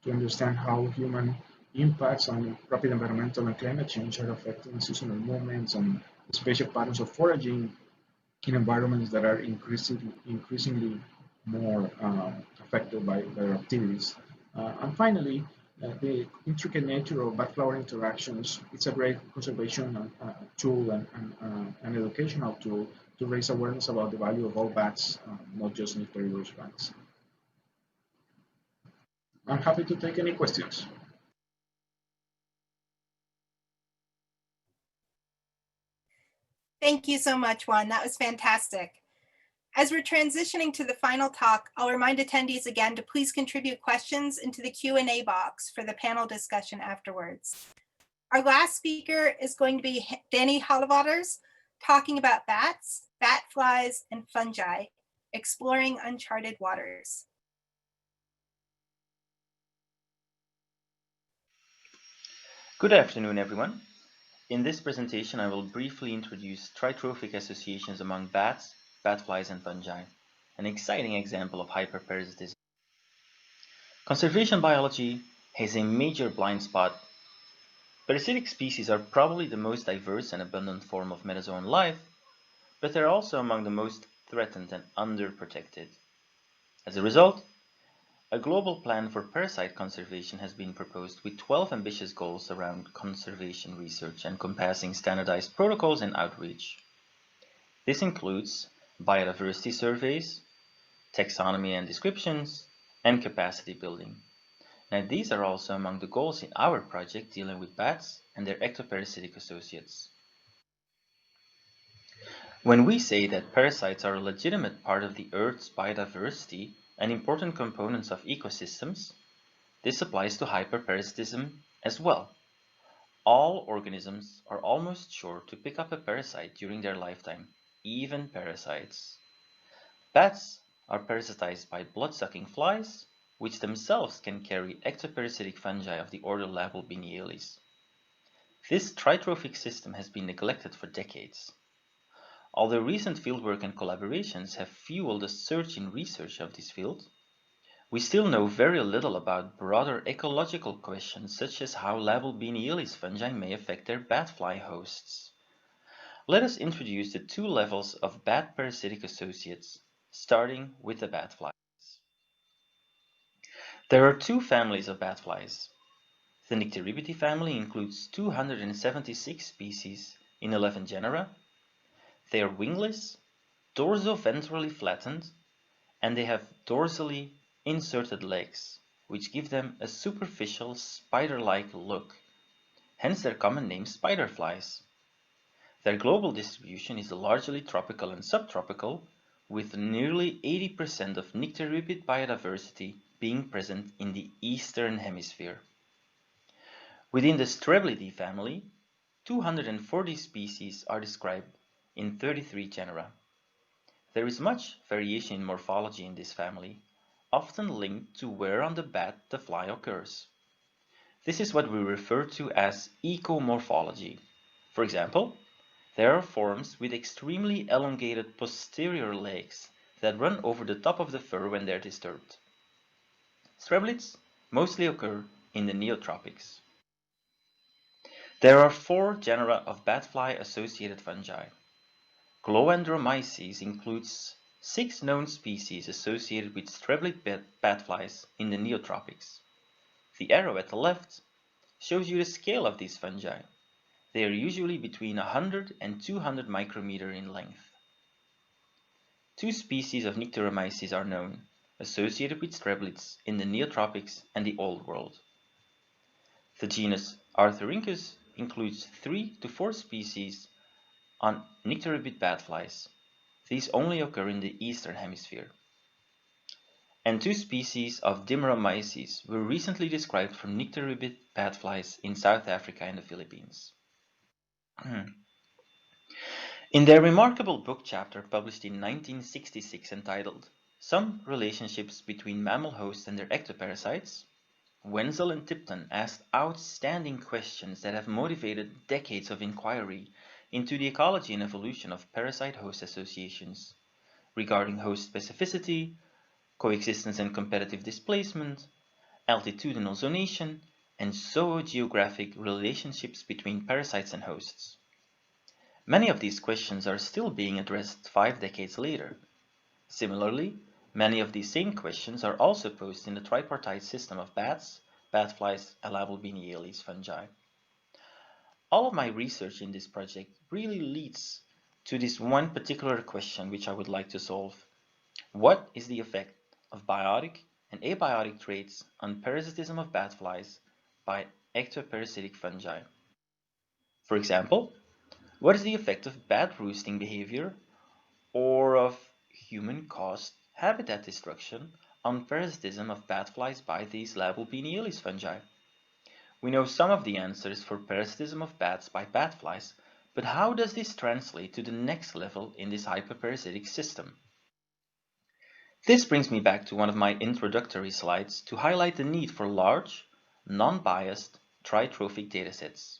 to understand how human impacts on rapid environmental and climate change are affecting seasonal movements and spatial patterns of foraging in environments that are increasingly more affected by their activities. And finally, the intricate nature of bat flower interactions, it's a great conservation tool and educational tool to raise awareness about the value of all bats, not just noctivorous bats. I'm happy to take any questions. Thank you so much, Juan. That was fantastic. As we're transitioning to the final talk, I'll remind attendees again to please contribute questions into the Q&A box for the panel discussion afterwards. Our last speaker is going to be Danny Hollewaters, talking about bats, bat flies, and fungi, exploring uncharted waters. Good afternoon, everyone. In this presentation, I will briefly introduce tritrophic associations among bats, bat flies, and fungi, an exciting example of hyperparasitism. Conservation biology has a major blind spot. Parasitic species are probably the most diverse and abundant form of metazoan life, but they're also among the most threatened and underprotected. As a result, a global plan for parasite conservation has been proposed with 12 ambitious goals around conservation research encompassing standardized protocols and outreach. This includes biodiversity surveys, taxonomy and descriptions, and capacity building. Now, these are also among the goals in our project dealing with bats and their ectoparasitic associates. When we say that parasites are a legitimate part of the Earth's biodiversity and important components of ecosystems, this applies to hyperparasitism as well. All organisms are almost sure to pick up a parasite during their lifetime, even parasites. Bats are parasitized by blood-sucking flies, which themselves can carry ectoparasitic fungi of the order Lapobinialis. This tritrophic system has been neglected for decades. Although recent fieldwork and collaborations have fueled a surge in research of this field, we still know very little about broader ecological questions such as how Labilbenialis fungi may affect their batfly hosts. Let us introduce the two levels of bat parasitic associates, starting with the batflies. There are two families of batflies. The Nycteribiti family includes 276 species in 11 genera. They are wingless, dorso-ventrally flattened, and they have dorsally inserted legs, which give them a superficial spider-like look, hence their common name spiderflies. Their global distribution is largely tropical and subtropical, with nearly 80% of Nycteribit biodiversity being present in the eastern hemisphere. Within the Streblidae family, 240 species are described in 33 genera. There is much variation in morphology in this family, often linked to where on the bat the fly occurs. This is what we refer to as ecomorphology. For example, there are forms with extremely elongated posterior legs that run over the top of the fur when they're disturbed. Streblids mostly occur in the neotropics. There are 4 genera of batfly-associated fungi. Gloandromyces includes 6 known species associated with streblid batflies in the neotropics. The arrow at the left shows you the scale of these fungi. They are usually between 100 and 200 micrometer in length. 2 species of Nycteromyces are known, associated with streblids in the neotropics and the Old World. The genus Arthorhynchus includes 3 to 4 species on Nycteribit batflies. These only occur in the eastern hemisphere. And 2 species of Dimeromyces were recently described from Nycteribit batflies in South Africa and the Philippines. In their remarkable book chapter published in 1966 entitled Some Relationships Between Mammal Hosts and Their Ectoparasites, Wenzel and Tipton asked outstanding questions that have motivated decades of inquiry into the ecology and evolution of parasite-host associations, regarding host specificity, coexistence and competitive displacement, altitudinal zonation, and zoogeographic relationships between parasites and hosts. Many of these questions are still being addressed 5 decades later. Similarly, many of these same questions are also posed in the tripartite system of bats, batflies, and Labilbenialis fungi. All of my research in this project really leads to this one particular question which I would like to solve. What is the effect of biotic and abiotic traits on parasitism of batflies by ectoparasitic fungi? For example, what is the effect of bat roosting behavior or of human-caused habitat destruction on parasitism of batflies by these Labilbenialis fungi? We know some of the answers for parasitism of bats by batflies, but how does this translate to the next level in this hyperparasitic system? This brings me back to one of my introductory slides to highlight the need for large, non-biased, tritrophic datasets.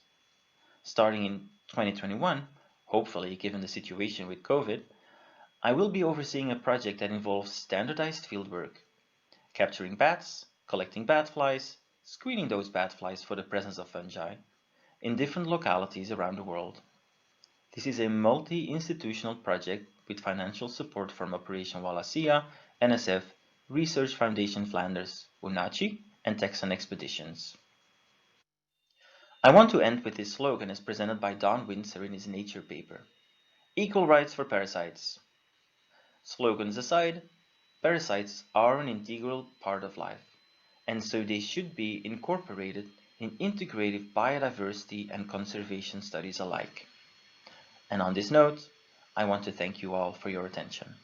Starting in 2021, hopefully given the situation with COVID, I will be overseeing a project that involves standardized fieldwork, capturing bats, collecting batflies, screening those batflies for the presence of fungi in different localities around the world. This is a multi-institutional project with financial support from Operation Wallacea, NSF, Research Foundation Flanders, UNACHI, and Texan Expeditions. I want to end with this slogan as presented by Don Windsor in his Nature paper: Equal rights for parasites. Slogans aside, parasites are an integral part of life, and so they should be incorporated in integrative biodiversity and conservation studies alike. And on this note, I want to thank you all for your attention.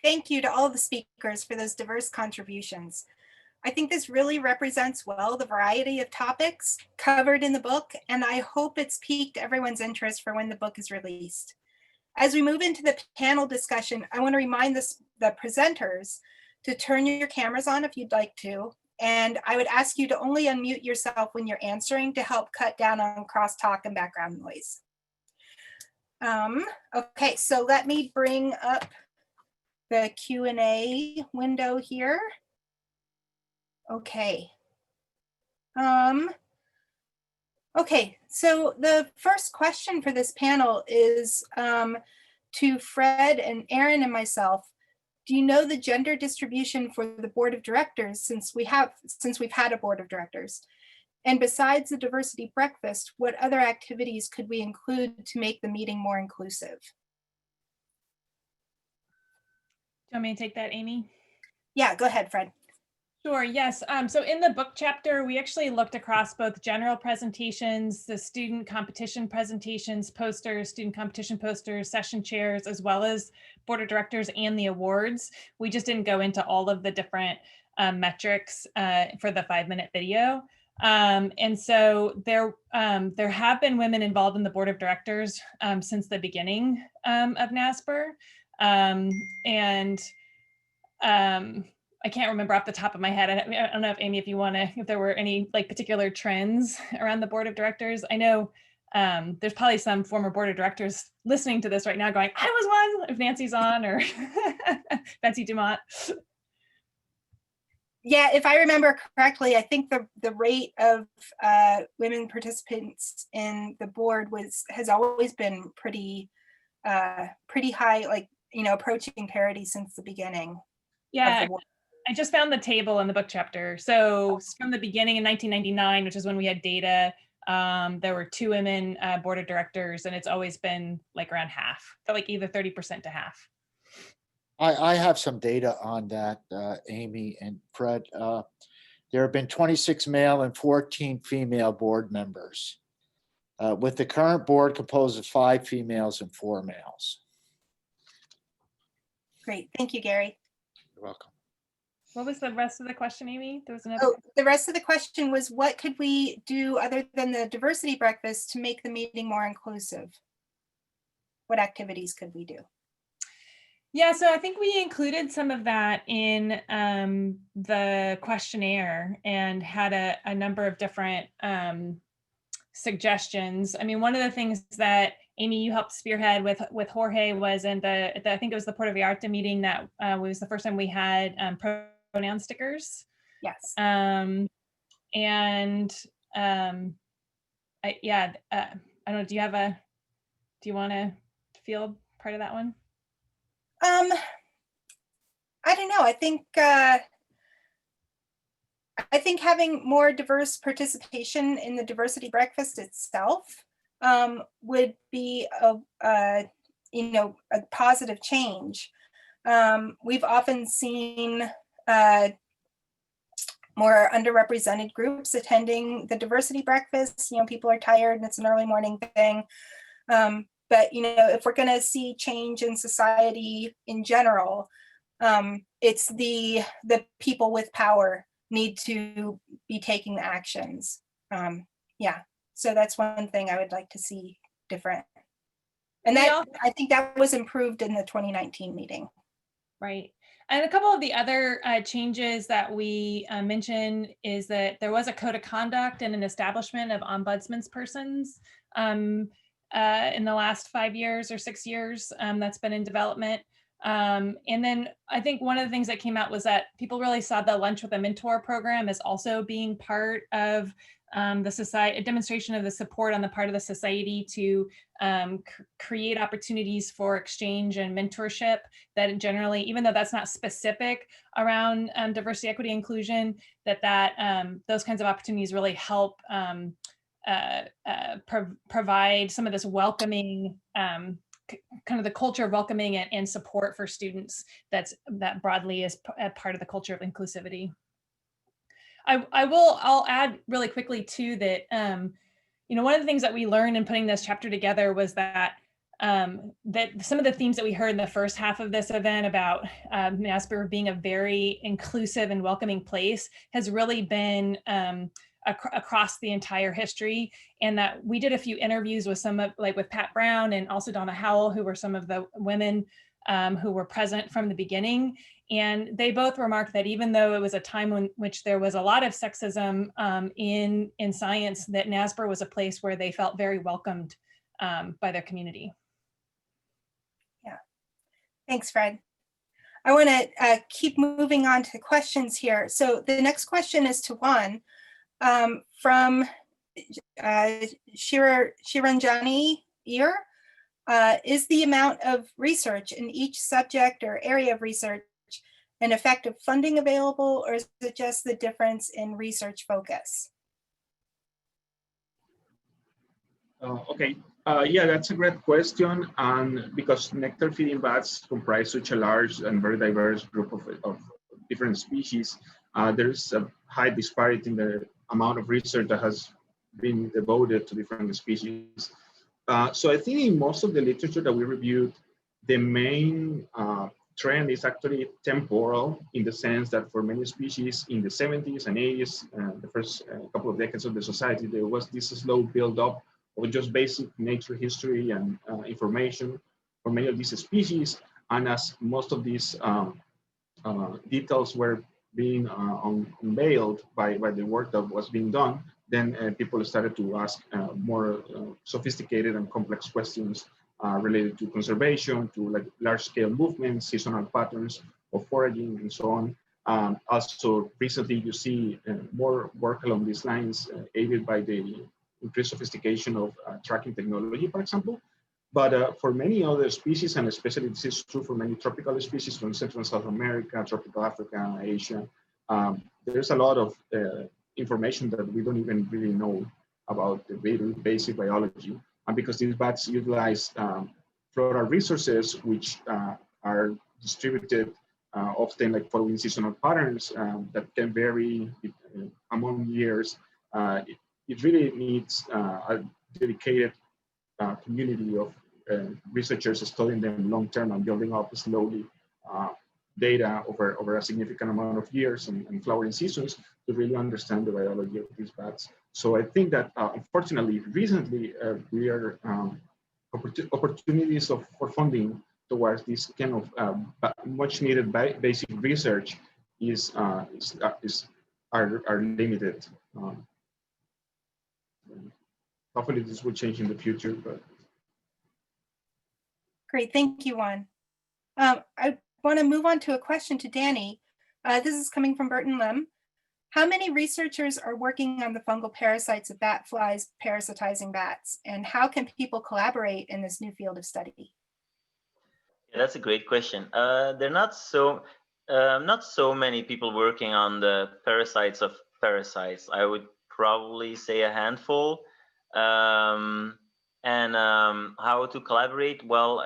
Thank you to all the speakers for those diverse contributions. I think this really represents well the variety of topics covered in the book, and I hope it's piqued everyone's interest for when the book is released. As we move into the panel discussion, I want to remind the presenters to turn your cameras on if you'd like to. And I would ask you to only unmute yourself when you're answering to help cut down on crosstalk and background noise. Okay, so let me bring up the Q&A window here. Okay. Okay, so the first question for this panel is to Fred and Aaron and myself. Do you know the gender distribution for the board of directors since we've had a board of directors? And besides the diversity breakfast, what other activities could we include to make the meeting more inclusive? Do you want me to take that, Amy? Yeah, go ahead, Fred. Sure, yes. So in the book chapter, we actually looked across both general presentations, the student competition presentations, posters, student competition posters, session chairs, as well as board of directors and the awards. We just didn't go into all of the different metrics for the 5-minute video. And so there have been women involved in the board of directors since the beginning of NASBR. I can't remember off the top of my head. I don't know if Amy, if there were any like particular trends around the board of directors. I know there's probably some former board of directors listening to this right now going, I was one, if Nancy's on, or Betsy Dumont. Yeah, if I remember correctly, I think the rate of women participants in the board has always been pretty high, like, you know, approaching parity since the beginning. Yeah, I just found the table in the book chapter. So from the beginning in 1999, which is when we had data, there were 2 women board of directors, and it's always been like around half, like either 30% to half. I have some data on that, Amy and Fred. There have been 26 male and 14 female board members, with the current board composed of 5 females and 4 males. Great, thank you, Gary. You're welcome. What was the rest of the question, Amy? There was another. Oh, the rest of the question was, what could we do other than the diversity breakfast to make the meeting more inclusive? What activities could we do? Yeah, so I think we included some of that in the questionnaire and had a number of different suggestions. I mean, one of the things that Amy, you helped spearhead with Jorge was in I think it was the Puerto Vallarta meeting that was the first time we had pronoun stickers. Yes. I don't know, do you want to field part of that one? I don't know. I think having more diverse participation in the diversity breakfast itself would be a positive change. We've often seen more underrepresented groups attending the diversity breakfast. You know, people are tired and it's an early morning thing. But, you know, if we're going to see change in society in general, it's the people with power need to be taking the actions. Yeah, so that's one thing I would like to see different. And that, I think that was improved in the 2019 meeting. Right. And a couple of the other changes that we mentioned is that there was a code of conduct and an establishment of ombudsman's persons in the last 5 years or 6 years that's been in development. And then I think one of the things that came out was that people really saw the Lunch with a Mentor program as also being part of the society, a demonstration of the support on the part of the society to create opportunities for exchange and mentorship that generally, even though that's not specific around diversity, equity, inclusion, those kinds of opportunities really help provide some of this welcoming, kind of the culture of welcoming and support for students that broadly is a part of the culture of inclusivity. I'll add really quickly too that, you know, one of the things that we learned in putting this chapter together was that that some of the themes that we heard in the first half of this event about NASBR being a very inclusive and welcoming place has really been across the entire history, and that we did a few interviews with with Pat Brown and also Donna Howell, who were some of the women who were present from the beginning. And they both remarked that even though it was a time in which there was a lot of sexism in science, that NASBR was a place where they felt very welcomed by their community. Yeah, thanks, Fred. I want to keep moving on to questions here. So the next question is to Juan from Shiranjani Ir. Is the amount of research in each subject or area of research an effective funding available, or is it just the difference in research focus? Okay, yeah, that's a great question. And because nectar feeding bats comprise such a large and very diverse group of different species, there's a high disparity in the amount of research that has been devoted to different species. So I think in most of the literature that we reviewed, the main trend is actually temporal, in the sense that for many species in the 70s and 80s, the first couple of decades of the society, there was this slow build-up of just basic nature history and information for many of these species. And as most of these details were being unveiled by the work that was being done, then people started to ask more sophisticated and complex questions related to conservation, to like large-scale movements, seasonal patterns of foraging, and so on. Also, recently you see more work along these lines, aided by the increased sophistication of tracking technology, for example. But for many other species, and especially this is true for many tropical species from Central and South America, tropical Africa, Asia, there's a lot of information that we don't even really know about the very basic biology. And because these bats utilize floral resources, which are distributed often like following seasonal patterns that can vary among years, it really needs a dedicated community of researchers studying them long term and building up slowly data over a significant amount of years and flowering seasons to really understand the biology of these bats. So I think that unfortunately, recently we are opportunities for funding towards this kind of much needed basic research are limited. Hopefully this will change in the future, but. Great, thank you, Juan. I want to move on to a question to Danny. This is coming from Burton Lim. How many researchers are working on the fungal parasites of bat flies parasitizing bats, and how can people collaborate in this new field of study? Yeah, that's a great question. There are not so many people working on the parasites of parasites. I would probably say a handful. And how to collaborate? Well,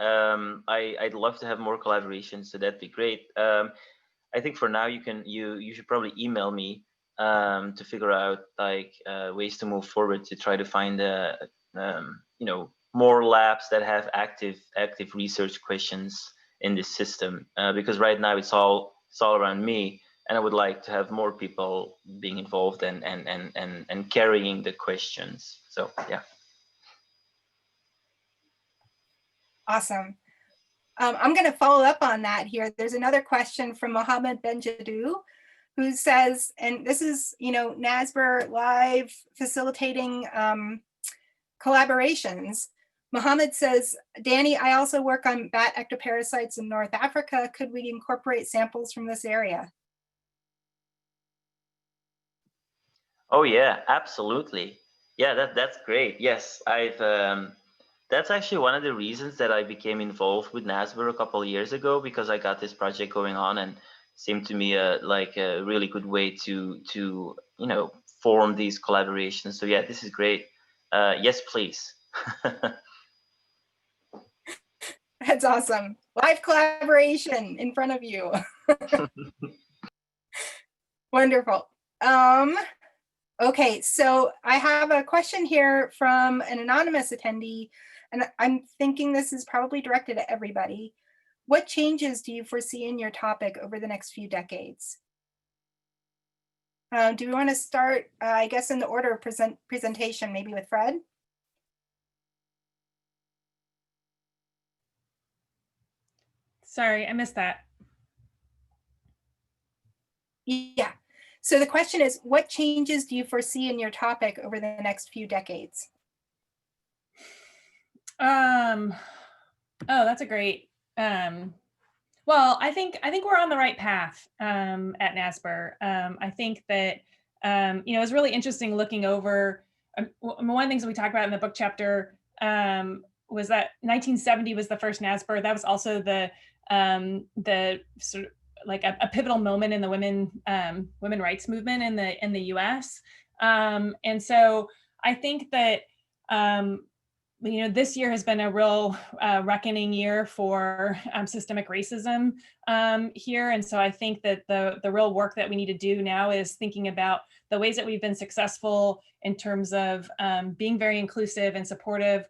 I'd love to have more collaborations, so that'd be great. I think for now you should probably email me to figure out like ways to move forward to try to find more labs that have active research questions in this system, because right now it's all around me, and I would like to have more people being involved and carrying the questions. So yeah. Awesome. I'm going to follow up on that here. There's another question from Mohammed Benjadou, who says, and this is, NASBR Live facilitating collaborations. Mohammed says, Danny, I also work on bat ectoparasites in North Africa. Could we incorporate samples from this area? Oh yeah, absolutely. Yeah, that's great. Yes, that's actually one of the reasons that I became involved with NASBR a couple of years ago, because I got this project going on and seemed to me like a really good way to form these collaborations. So yeah, this is great. Yes, please. That's awesome. Live collaboration in front of you. Wonderful. Okay, so I have a question here from an anonymous attendee, and I'm thinking this is probably directed at everybody. What changes do you foresee in your topic over the next few decades? Do we want to start, I guess, in the order of presentation, maybe with Fred? Sorry, I missed that. Yeah. So the question is, what changes do you foresee in your topic over the next few decades? Oh, that's a great. Well, I think we're on the right path at NASBR. I think that it was really interesting looking over. One of the things that we talked about in the book chapter was that 1970 was the first NASBR. That was also the sort of like a pivotal moment in the women rights movement in the U.S. And so I think that this year has been a real reckoning year for systemic racism here. And so I think that the real work that we need to do now is thinking about the ways that we've been successful in terms of being very inclusive and supportive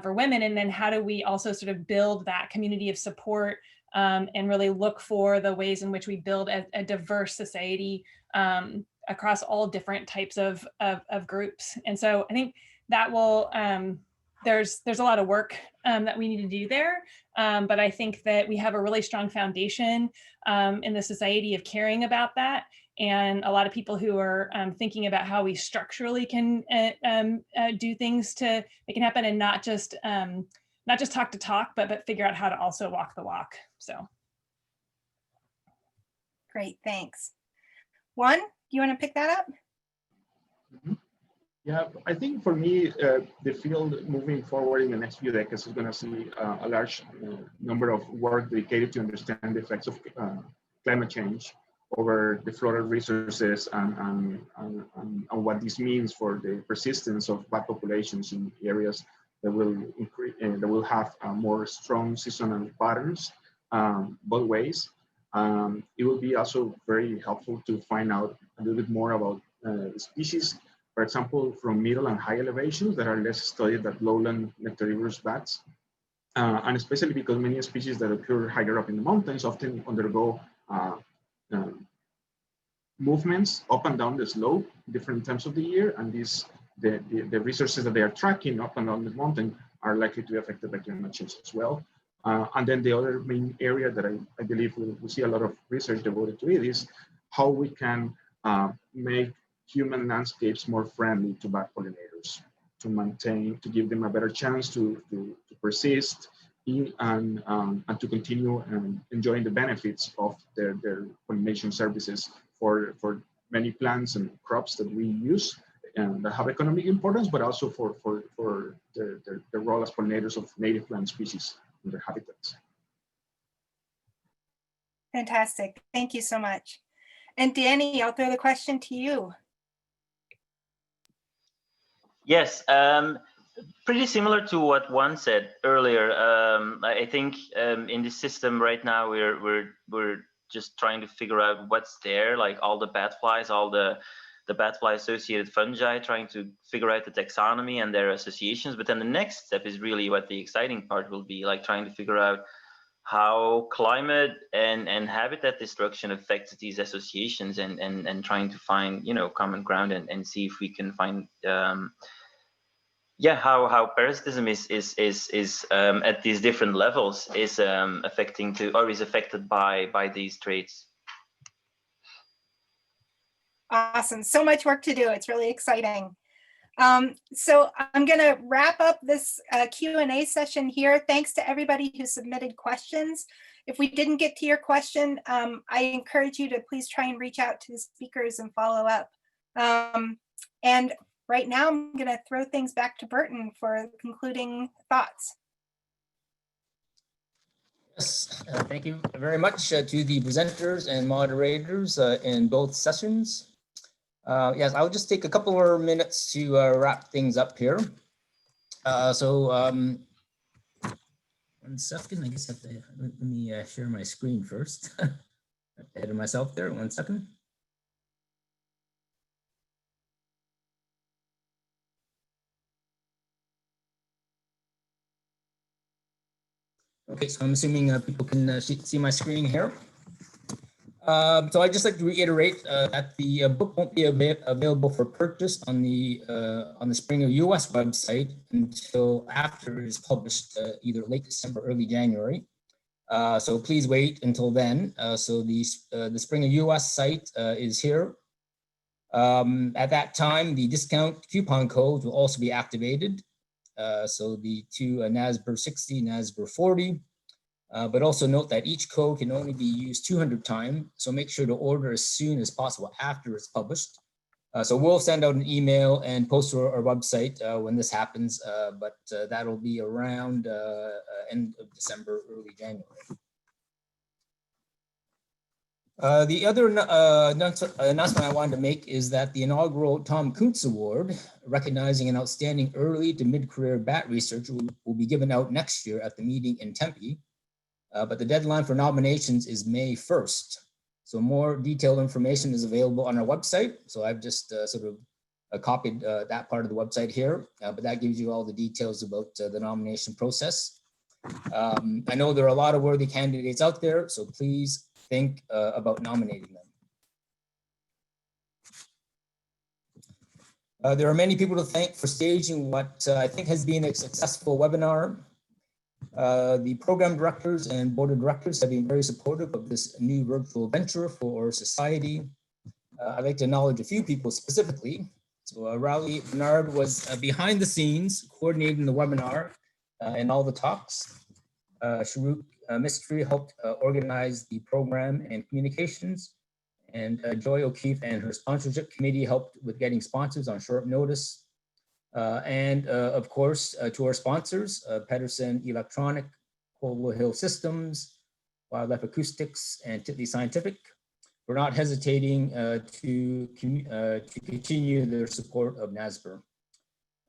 for women. And then how do we also sort of build that community of support and really look for the ways in which we build a diverse society across all different types of groups. And so I think that will, there's a lot of work that we need to do there. But I think that we have a really strong foundation in the society of caring about that. And a lot of people who are thinking about how we structurally can do things to make it happen, and not just talk the talk, but figure out how to also walk the walk. So. Great, thanks. Juan, do you want to pick that up? Yeah, I think for me, the field moving forward in the next few decades is going to see a large number of work dedicated to understand the effects of climate change over the floral resources and what this means for the persistence of bat populations in areas that will increase that will have more strong seasonal patterns both ways. It will be also very helpful to find out a little bit more about species, for example, from middle and high elevations that are less studied at lowland nectarivorous bats. And especially because many species that occur higher up in the mountains often undergo movements up and down the slope different times of the year, and the resources that they are tracking up and down the mountain are likely to be affected by climate change as well. And then the other main area that I believe we see a lot of research devoted to it is how we can make human landscapes more friendly to bat pollinators, to give them a better chance to persist and to continue enjoying the benefits of their pollination services for many plants and crops that we use and that have economic importance, but also for the role as pollinators of native plant species in their habitats. Fantastic, thank you so much. And Danny, I'll throw the question to you. Yes, pretty similar to what Juan said earlier. I think in this system right now we're just trying to figure out what's there, like all the bat flies, all the bat fly associated fungi, trying to figure out the taxonomy and their associations. But then the next step is really what the exciting part will be, like trying to figure out how climate and habitat destruction affects these associations, and trying to find common ground and see if we can find how parasitism is at these different levels is affected by these traits. Awesome, so much work to do. It's really exciting. So I'm going to wrap up this Q&A session here. Thanks to everybody who submitted questions. If we didn't get to your question, I encourage you to please try and reach out to the speakers and follow up. And right now, I'm going to throw things back to Burton for concluding thoughts. Yes, thank you very much to the presenters and moderators in both sessions. Yes, I'll just take a couple more minutes to wrap things up here. One second, I guess I have to, let me share my screen first. Ahead of myself there, 1 second. Okay, so I'm assuming people can see my screen here. So I'd just like to reiterate that the book won't be available for purchase on the Springer US website until after it is published, either late December, early January. So please wait until then. So the Springer US site is here. At that time, the discount coupon codes will also be activated. So the two NASBR 60, NASBR 40. But also note that each code can only be used 200 times. So make sure to order as soon as possible after it's published. So we'll send out an email and post to our website when this happens, but that'll be around end of December, early January. The other announcement I wanted to make is that the inaugural Tom Kuntz Award, recognizing an outstanding early to mid-career bat researcher, will be given out next year at the meeting in Tempe. But the deadline for nominations is May 1st. So more detailed information is available on our website. So I've just sort of copied that part of the website here, but that gives you all the details about the nomination process. I know there are a lot of worthy candidates out there, so please think about nominating them. There are many people to thank for staging what I think has been a successful webinar. The program directors and board of directors have been very supportive of this new virtual venture for our society. I'd like to acknowledge a few people specifically. So Rowley Bernard was behind the scenes coordinating the webinar and all the talks. Sharuk Mystery helped organize the program and communications. And Joy O'Keefe and her sponsorship committee helped with getting sponsors on short notice. And of course, to our sponsors, Pedersen Electronic, Polo Hill Systems, Wildlife Acoustics, and Titley Scientific, for not hesitating to continue their support of NASBR.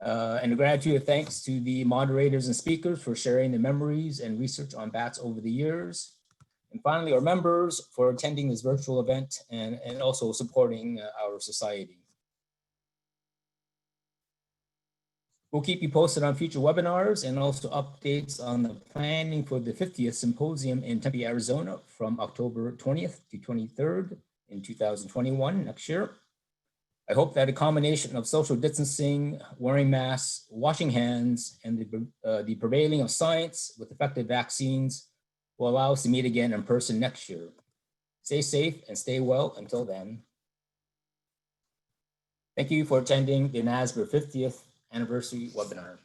And a gratitude and thanks to the moderators and speakers for sharing their memories and research on bats over the years. And finally, our members for attending this virtual event and also supporting our society. We'll keep you posted on future webinars and also updates on the planning for the 50th Symposium in Tempe, Arizona from October 20th to 23rd in 2021, next year. I hope that a combination of social distancing, wearing masks, washing hands, and the prevailing of science with effective vaccines will allow us to meet again in person next year. Stay safe and stay well until then. Thank you for attending the NASBR 50th anniversary webinar.